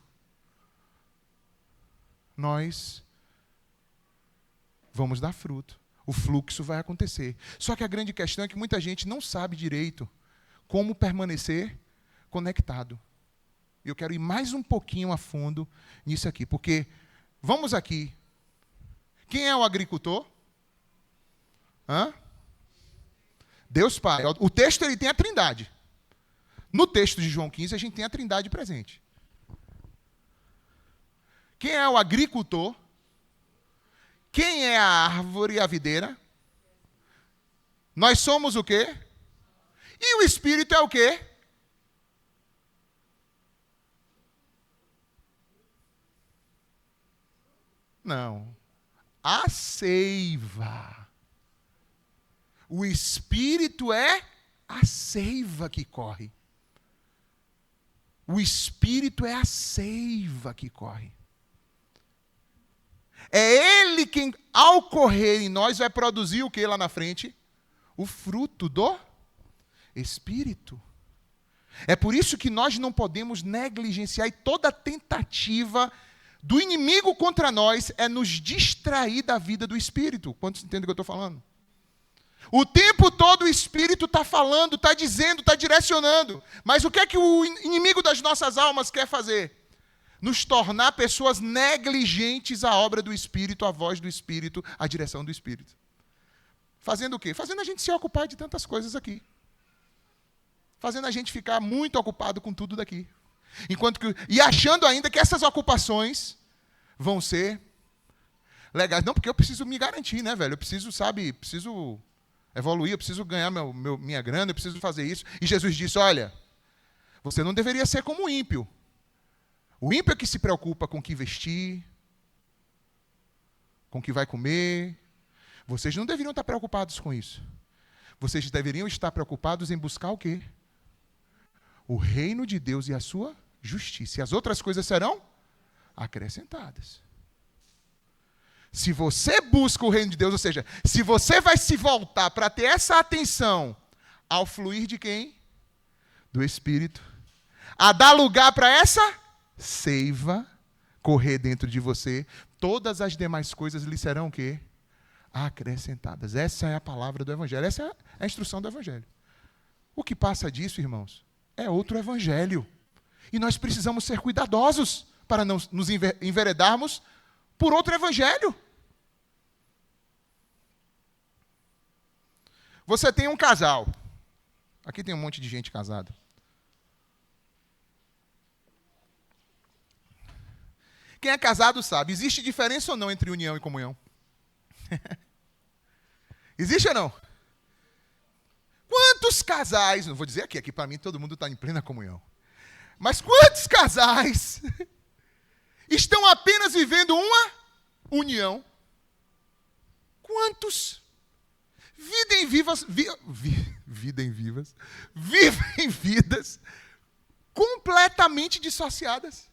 nós vamos dar fruto. O fluxo vai acontecer. Só que a grande questão é que muita gente não sabe direito como permanecer conectado. Eu quero ir mais um pouquinho a fundo nisso aqui, porque, vamos aqui, quem é o agricultor? Deus Pai. O texto ele tem a Trindade. No texto de João 15, a gente tem a Trindade presente. Quem é o agricultor? Quem é a árvore e a videira? Nós somos o quê? E o Espírito é o quê? Não. A seiva. O Espírito é a seiva que corre. O Espírito é a seiva que corre. É Ele quem, ao correr em nós, vai produzir o que lá na frente? O fruto do Espírito. É por isso que nós não podemos negligenciar, e toda tentativa do inimigo contra nós é nos distrair da vida do Espírito. Quantos entendem o que eu estou falando? O tempo todo o Espírito está falando, está dizendo, está direcionando. Mas o que é que o inimigo das nossas almas quer fazer? Nos tornar pessoas negligentes à obra do Espírito, à voz do Espírito, à direção do Espírito. Fazendo o quê? Fazendo a gente se ocupar de tantas coisas aqui. Fazendo a gente ficar muito ocupado com tudo daqui. E achando ainda que essas ocupações vão ser legais. Não, porque eu preciso me garantir, né, velho? Eu preciso, preciso evoluir, eu preciso ganhar minha grana, eu preciso fazer isso. E Jesus disse, olha, você não deveria ser como o ímpio. O ímpio é que se preocupa com o que vestir, com o que vai comer. Vocês não deveriam estar preocupados com isso. Vocês deveriam estar preocupados em buscar o quê? O reino de Deus e a sua justiça. E as outras coisas serão acrescentadas. Se você busca o reino de Deus, ou seja, se você vai se voltar para ter essa atenção ao fluir de quem? Do Espírito. A dar lugar para essa seiva correr dentro de você, todas as demais coisas lhe serão o quê? Acrescentadas. Essa é a palavra do Evangelho. Essa é a instrução do Evangelho. O que passa disso, irmãos, é outro Evangelho. E nós precisamos ser cuidadosos para não nos enveredarmos por outro Evangelho. Você tem um casal. Aqui tem um monte de gente casada. Quem é casado sabe, existe diferença ou não entre união e comunhão? Existe ou não? Quantos casais, não vou dizer aqui para mim todo mundo está em plena comunhão. Mas quantos casais estão apenas vivendo uma união? Quantos? Vivem vidas completamente dissociadas,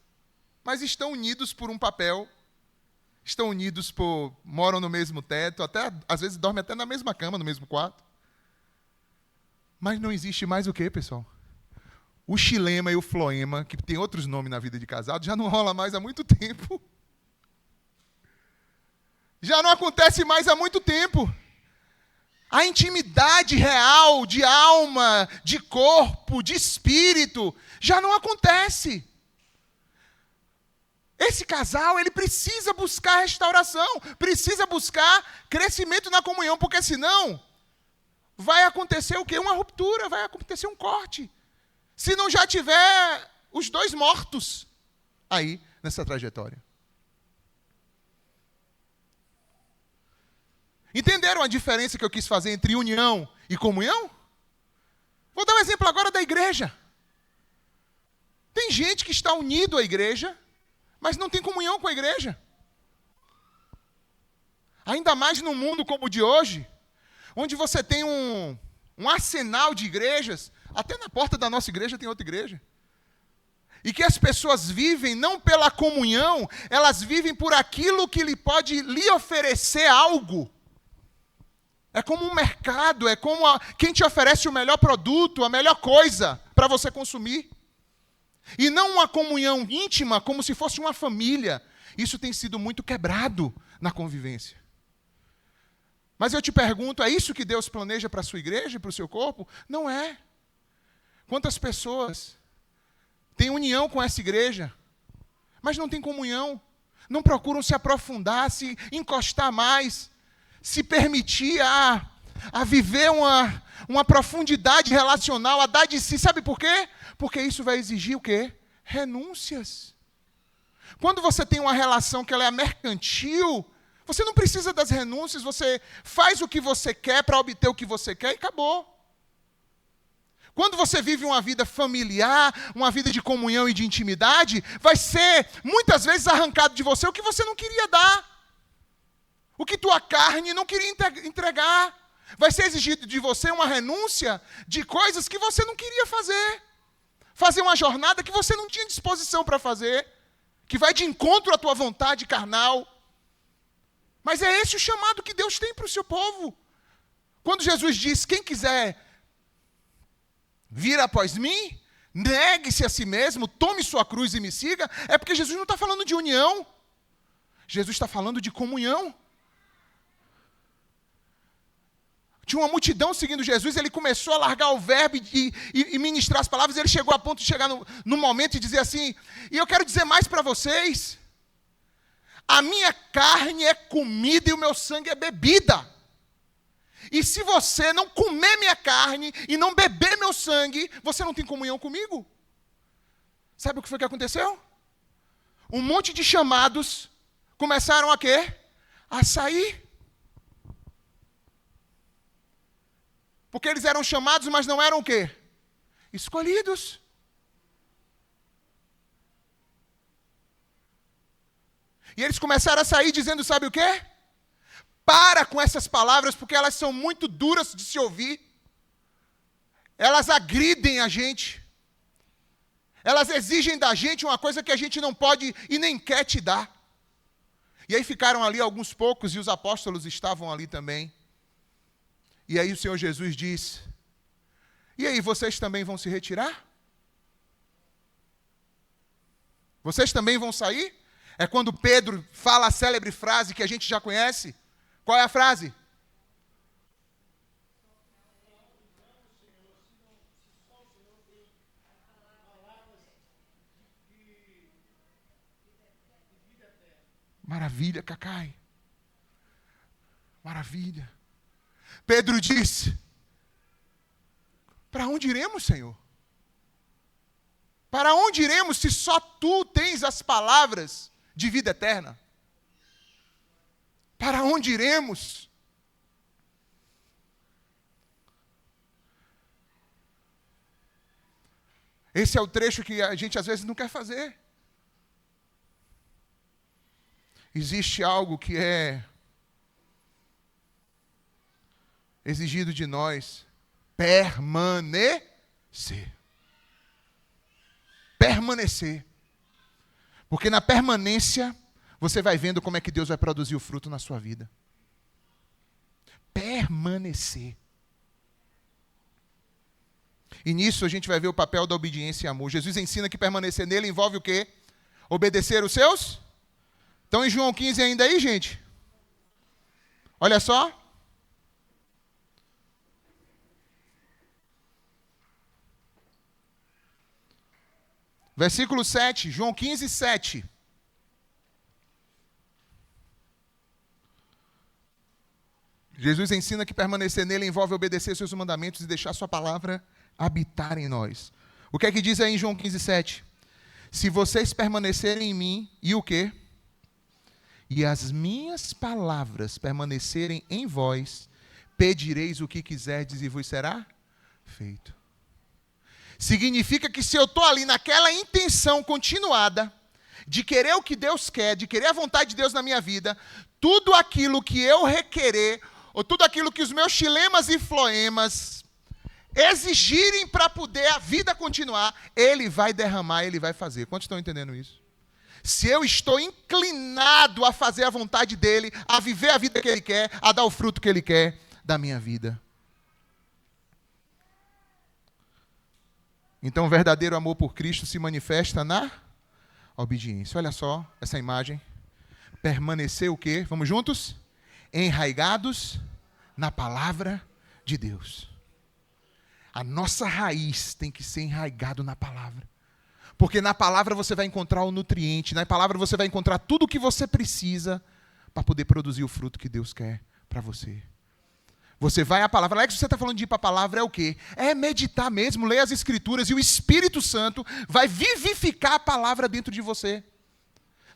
mas estão unidos por um papel, estão unidos moram no mesmo teto, até às vezes dormem até na mesma cama, no mesmo quarto. Mas não existe mais o quê, pessoal? O xilema e o floema, que tem outros nomes na vida de casado, já não rola mais há muito tempo. Já não acontece mais há muito tempo. A intimidade real de alma, de corpo, de espírito, já não acontece. Esse casal, ele precisa buscar restauração, precisa buscar crescimento na comunhão, porque senão vai acontecer o quê? Uma ruptura, vai acontecer um corte. Se não já tiver os dois mortos aí nessa trajetória. Entenderam a diferença que eu quis fazer entre união e comunhão? Vou dar um exemplo agora da igreja. Tem gente que está unido à igreja, mas não tem comunhão com a igreja. Ainda mais num mundo como o de hoje, onde você tem um arsenal de igrejas, até na porta da nossa igreja tem outra igreja. E que as pessoas vivem não pela comunhão, elas vivem por aquilo que pode lhe oferecer algo. É como um mercado, é como quem te oferece o melhor produto, a melhor coisa para você consumir. E não uma comunhão íntima como se fosse uma família. Isso tem sido muito quebrado na convivência. Mas eu te pergunto, é isso que Deus planeja para a sua igreja, para o seu corpo? Não é. Quantas pessoas têm união com essa igreja, mas não têm comunhão, não procuram se aprofundar, se encostar mais, se permitir a viver uma profundidade relacional, a dar de si. Sabe por quê? Porque isso vai exigir o quê? Renúncias. Quando você tem uma relação que ela é mercantil, você não precisa das renúncias, você faz o que você quer para obter o que você quer e acabou. Quando você vive uma vida familiar, uma vida de comunhão e de intimidade, vai ser muitas vezes arrancado de você o que você não queria dar. O que tua carne não queria entregar. Vai ser exigido de você uma renúncia de coisas que você não queria fazer. Fazer uma jornada que você não tinha disposição para fazer, que vai de encontro à tua vontade carnal. Mas é esse o chamado que Deus tem para o seu povo. Quando Jesus diz, quem quiser vir após mim, negue-se a si mesmo, tome sua cruz e me siga, é porque Jesus não está falando de união. Jesus está falando de comunhão. Tinha uma multidão seguindo Jesus, ele começou a largar o verbo e ministrar as palavras, ele chegou a ponto de chegar no momento e dizer assim, e eu quero dizer mais para vocês, a minha carne é comida e o meu sangue é bebida. E se você não comer minha carne e não beber meu sangue, você não tem comunhão comigo. Sabe o que foi que aconteceu? Um monte de chamados começaram a quê? A sair. Porque eles eram chamados, mas não eram o quê? Escolhidos. E eles começaram a sair dizendo, sabe o quê? Para com essas palavras, porque elas são muito duras de se ouvir. Elas agridem a gente. Elas exigem da gente uma coisa que a gente não pode e nem quer te dar. E aí ficaram ali alguns poucos, e os apóstolos estavam ali também. E aí o Senhor Jesus diz, e aí, vocês também vão se retirar? Vocês também vão sair? É quando Pedro fala a célebre frase que a gente já conhece. Qual é a frase? Maravilha, Cacai. Maravilha. Pedro disse, para onde iremos, Senhor? Para onde iremos se só Tu tens as palavras de vida eterna? Para onde iremos? Esse é o trecho que a gente às vezes não quer fazer. Existe algo que é exigido de nós, permanecer. Permanecer. Porque na permanência, você vai vendo como é que Deus vai produzir o fruto na sua vida. Permanecer. E nisso a gente vai ver o papel da obediência e amor. Jesus ensina que permanecer nele envolve o quê? Obedecer os seus? Estão em João 15 ainda aí, gente? Olha só. Versículo 7, João 15, 7. Jesus ensina que permanecer nele envolve obedecer seus mandamentos e deixar sua palavra habitar em nós. O que é que diz aí em João 15, 7? Se vocês permanecerem em mim, e o quê? E as minhas palavras permanecerem em vós, pedireis o que quiserdes e vos será feito. Significa que se eu estou ali naquela intenção continuada, de querer o que Deus quer, de querer a vontade de Deus na minha vida, tudo aquilo que eu requerer, ou tudo aquilo que os meus chilemas e floemas exigirem para poder a vida continuar, Ele vai derramar, Ele vai fazer. Quantos estão entendendo isso? Se eu estou inclinado a fazer a vontade dEle, a viver a vida que Ele quer, a dar o fruto que Ele quer da minha vida. Então, o verdadeiro amor por Cristo se manifesta na obediência. Olha só essa imagem. Permanecer o quê? Vamos juntos? Enraigados na palavra de Deus. A nossa raiz tem que ser enraigado na palavra. Porque na palavra você vai encontrar o nutriente, na palavra você vai encontrar tudo o que você precisa para poder produzir o fruto que Deus quer para você. Você vai à palavra. Alex, você está falando de ir para a palavra é o quê? É meditar mesmo, ler as Escrituras e o Espírito Santo vai vivificar a palavra dentro de você.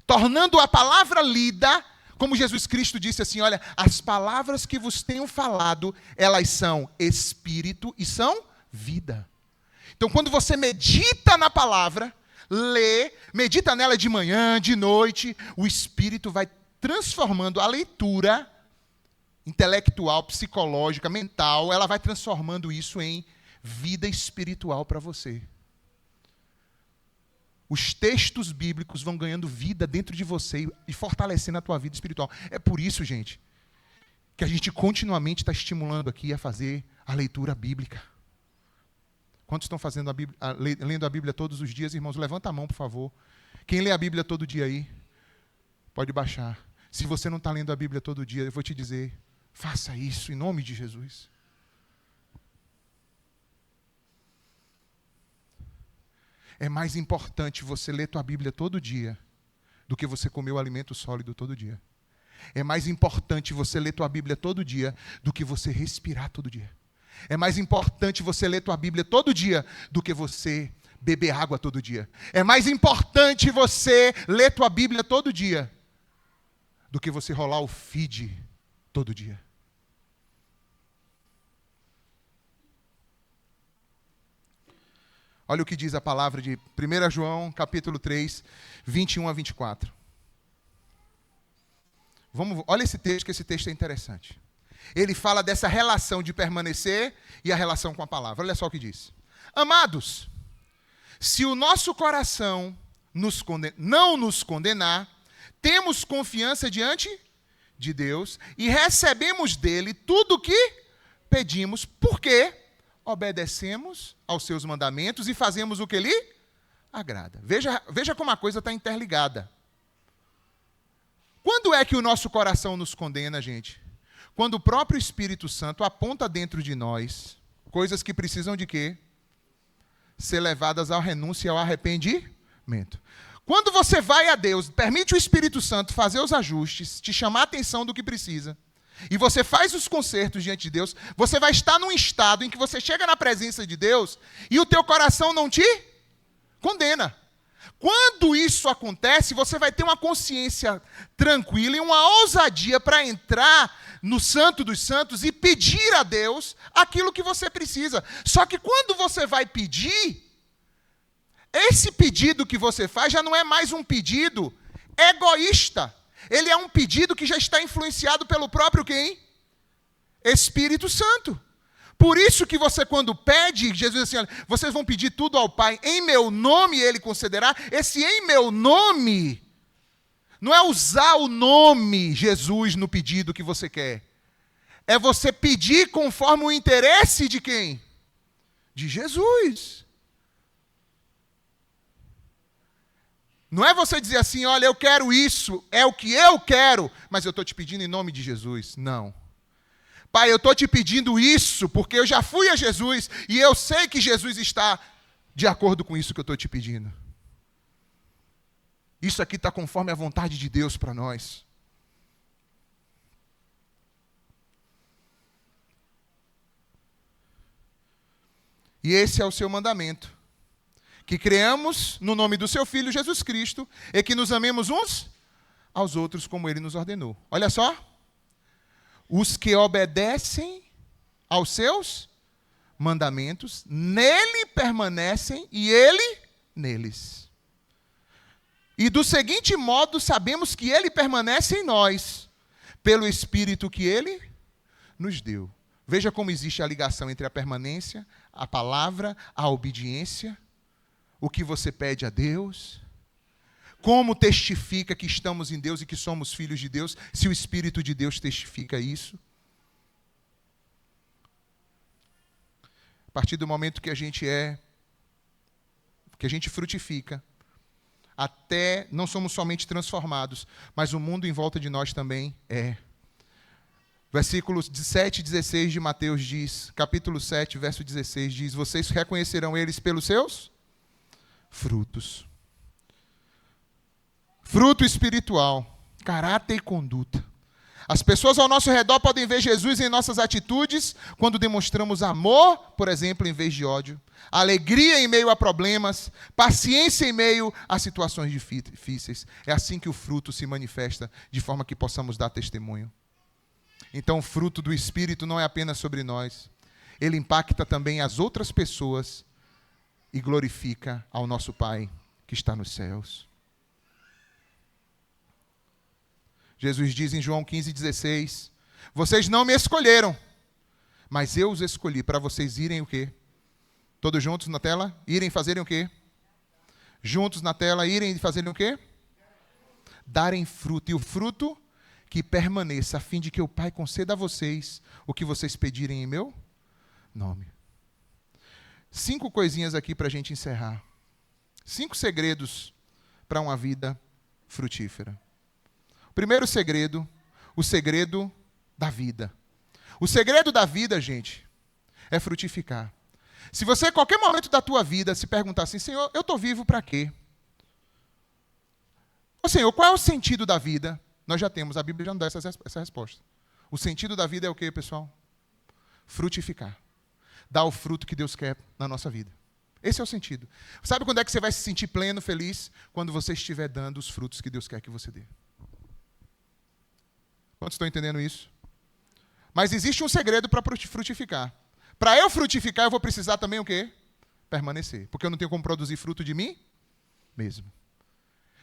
Tornando a palavra lida, como Jesus Cristo disse assim, olha, as palavras que vos tenho falado, elas são Espírito e são vida. Então, quando você medita na palavra, lê, medita nela de manhã, de noite, o Espírito vai transformando a leitura intelectual, psicológica, mental, ela vai transformando isso em vida espiritual para você. Os textos bíblicos vão ganhando vida dentro de você e fortalecendo a tua vida espiritual. É por isso, gente, que a gente continuamente está estimulando aqui a fazer a leitura bíblica. Quantos estão fazendo lendo a Bíblia todos os dias, irmãos? Levanta a mão, por favor. Quem lê a Bíblia todo dia aí, pode baixar. Se você não está lendo a Bíblia todo dia, eu vou te dizer, faça isso em nome de Jesus. É mais importante você ler tua Bíblia todo dia do que você comer o alimento sólido todo dia. É mais importante você ler tua Bíblia todo dia do que você respirar todo dia. É mais importante você ler tua Bíblia todo dia do que você beber água todo dia. É mais importante você ler tua Bíblia todo dia do que você rolar o feed todo dia. Olha o que diz a palavra de 1 João, capítulo 3, 21 a 24. Olha esse texto, que esse texto é interessante. Ele fala dessa relação de permanecer e a relação com a palavra. Olha só o que diz. Amados, se o nosso coração não nos condenar, temos confiança diante de Deus e recebemos dele tudo o que pedimos, porque obedecemos aos seus mandamentos e fazemos o que lhe agrada. Veja como a coisa está interligada. Quando é que o nosso coração nos condena, gente? Quando o próprio Espírito Santo aponta dentro de nós coisas que precisam de quê? Ser levadas à renúncia e ao arrependimento. Quando você vai a Deus, permite o Espírito Santo fazer os ajustes, te chamar a atenção do que precisa, e você faz os consertos diante de Deus, você vai estar num estado em que você chega na presença de Deus e o teu coração não te condena. Quando isso acontece, você vai ter uma consciência tranquila e uma ousadia para entrar no Santo dos Santos e pedir a Deus aquilo que você precisa. Só que quando você vai pedir, esse pedido que você faz já não é mais um pedido egoísta. Ele é um pedido que já está influenciado pelo próprio quem? Espírito Santo. Por isso que você, quando pede, Jesus diz assim, olha, vocês vão pedir tudo ao Pai, em meu nome Ele concederá. Esse em meu nome não é usar o nome Jesus no pedido que você quer. É você pedir conforme o interesse de quem? De Jesus. Não é você dizer assim, olha, eu quero isso, é o que eu quero, mas eu estou te pedindo em nome de Jesus. Não. Pai, eu estou te pedindo isso porque eu já fui a Jesus e eu sei que Jesus está de acordo com isso que eu estou te pedindo. Isso aqui está conforme a vontade de Deus para nós. E esse é o seu mandamento. Que creamos no nome do seu Filho Jesus Cristo e que nos amemos uns aos outros como Ele nos ordenou. Olha só. Os que obedecem aos seus mandamentos, nele permanecem e ele neles. E do seguinte modo sabemos que ele permanece em nós, pelo Espírito que ele nos deu. Veja como existe a ligação entre a permanência, a palavra, a obediência, o que você pede a Deus. Como testifica que estamos em Deus e que somos filhos de Deus, se o Espírito de Deus testifica isso? A partir do momento que a gente é que a gente frutifica, até não somos somente transformados, mas o mundo em volta de nós também é. Versículos 7 e 16 de Mateus diz, capítulo 7, verso 16, diz: vocês reconhecerão eles pelos seus frutos. Fruto espiritual, caráter e conduta. As pessoas ao nosso redor podem ver Jesus em nossas atitudes quando demonstramos amor, por exemplo, em vez de ódio, alegria em meio a problemas, paciência em meio a situações difíceis. É assim que o fruto se manifesta, de forma que possamos dar testemunho. Então, o fruto do Espírito não é apenas sobre nós, ele impacta também as outras pessoas e glorifica ao nosso Pai que está nos céus. Jesus diz em João 15,16: vocês não me escolheram, mas eu os escolhi para vocês irem o quê? Todos juntos na tela? Irem fazerem o quê? Juntos na tela, irem fazerem o quê? Darem fruto. E o fruto que permaneça, a fim de que o Pai conceda a vocês o que vocês pedirem em meu nome. 5 coisinhas aqui para a gente encerrar. 5 segredos para uma vida frutífera. Primeiro segredo, o segredo da vida. O segredo da vida, gente, é frutificar. Se você, em qualquer momento da tua vida, se perguntar assim: Senhor, eu estou vivo para quê? Ô Senhor, qual é o sentido da vida? Nós já temos, a Bíblia já não dá essa resposta. O sentido da vida é o quê, pessoal? Frutificar. Dar o fruto que Deus quer na nossa vida. Esse é o sentido. Sabe quando é que você vai se sentir pleno, feliz? Quando você estiver dando os frutos que Deus quer que você dê. Quantos estão entendendo isso? Mas existe um segredo para frutificar. Para eu frutificar, eu vou precisar também o quê? Permanecer. Porque eu não tenho como produzir fruto de mim mesmo.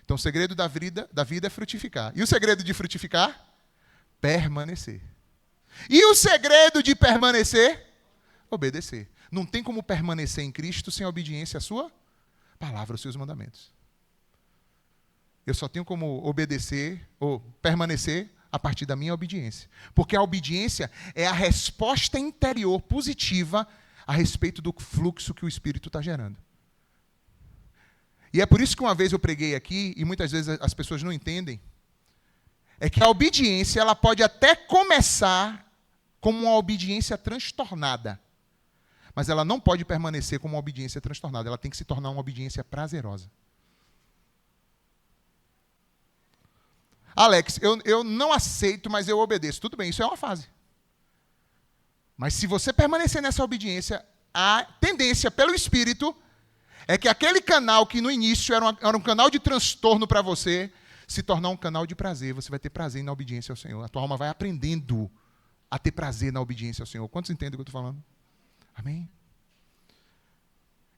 Então, o segredo da vida é frutificar. E o segredo de frutificar? Permanecer. E o segredo de permanecer? Obedecer. Não tem como permanecer em Cristo sem obediência à sua palavra, aos seus mandamentos. Eu só tenho como obedecer ou permanecer a partir da minha obediência. Porque a obediência é a resposta interior positiva a respeito do fluxo que o Espírito está gerando. E é por isso que uma vez eu preguei aqui, e muitas vezes as pessoas não entendem, é que a obediência ela pode até começar como uma obediência transtornada, mas ela não pode permanecer como uma obediência transtornada, ela tem que se tornar uma obediência prazerosa. Alex, eu não aceito, mas eu obedeço. Tudo bem, isso é uma fase. Mas se você permanecer nessa obediência, a tendência pelo Espírito é que aquele canal que no início era um canal de transtorno para você, se tornar um canal de prazer. Você vai ter prazer na obediência ao Senhor. A tua alma vai aprendendo a ter prazer na obediência ao Senhor. Quantos entendem o que eu estou falando? Amém?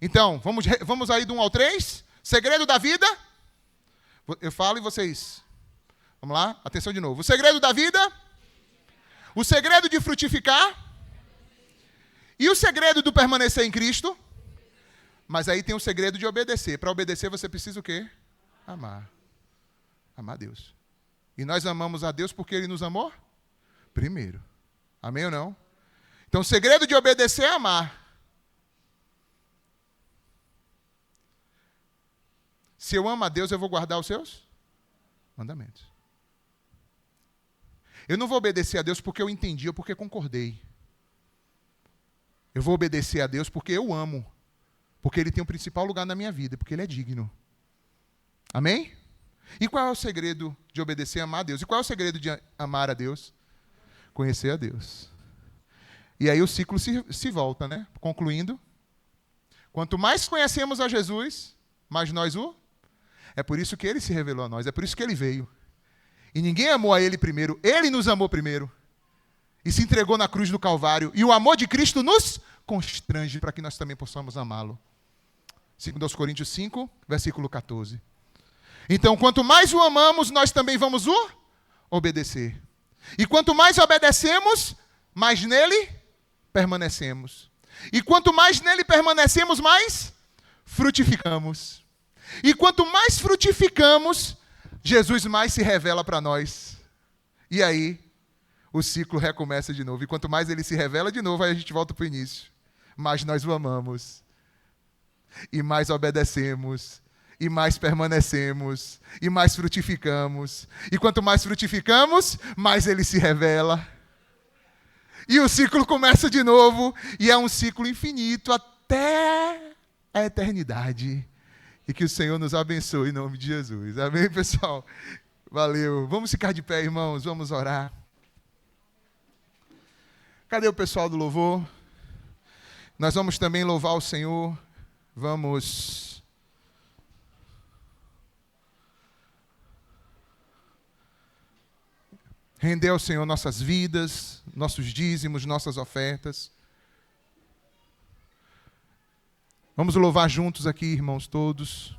Então, vamos aí do 1 ao 3. Segredo da vida. Eu falo e vocês... Vamos lá? Atenção de novo. O segredo da vida. O segredo de frutificar. E o segredo do permanecer em Cristo. Mas aí tem o segredo de obedecer. Para obedecer você precisa o quê? Amar. Amar a Deus. E nós amamos a Deus porque Ele nos amou primeiro. Amém ou não? Então o segredo de obedecer é amar. Se eu amo a Deus, eu vou guardar os seus mandamentos. Eu não vou obedecer a Deus porque eu entendi ou porque concordei. Eu vou obedecer a Deus porque eu amo. Porque Ele tem o principal lugar na minha vida, porque Ele é digno. Amém? E qual é o segredo de obedecer e amar a Deus? E qual é o segredo de amar a Deus? Conhecer a Deus. E aí o ciclo se volta, né? Concluindo. Quanto mais conhecemos a Jesus, mais nós o... É por isso que Ele se revelou a nós, é por isso que Ele veio. E ninguém amou a Ele primeiro, Ele nos amou primeiro. E se entregou na cruz do Calvário. E o amor de Cristo nos constrange para que nós também possamos amá-lo. 2 Coríntios 5, versículo 14. Então, quanto mais o amamos, nós também vamos o obedecer. E quanto mais obedecemos, mais nele permanecemos. E quanto mais nele permanecemos, mais frutificamos. E quanto mais frutificamos, Jesus mais se revela para nós. E aí, o ciclo recomeça de novo. E quanto mais ele se revela de novo, aí a gente volta para o início. Mais nós o amamos. e mais obedecemos, e mais permanecemos, e mais frutificamos. E quanto mais frutificamos, mais ele se revela. E o ciclo começa de novo, e é um ciclo infinito até a eternidade. E que o Senhor nos abençoe em nome de Jesus. Amém, pessoal? Valeu. Vamos ficar de pé, irmãos, vamos orar. Cadê o pessoal do louvor? Nós vamos também louvar o Senhor. Vamos render ao Senhor nossas vidas, nossos dízimos, nossas ofertas. Vamos louvar juntos aqui, irmãos, todos.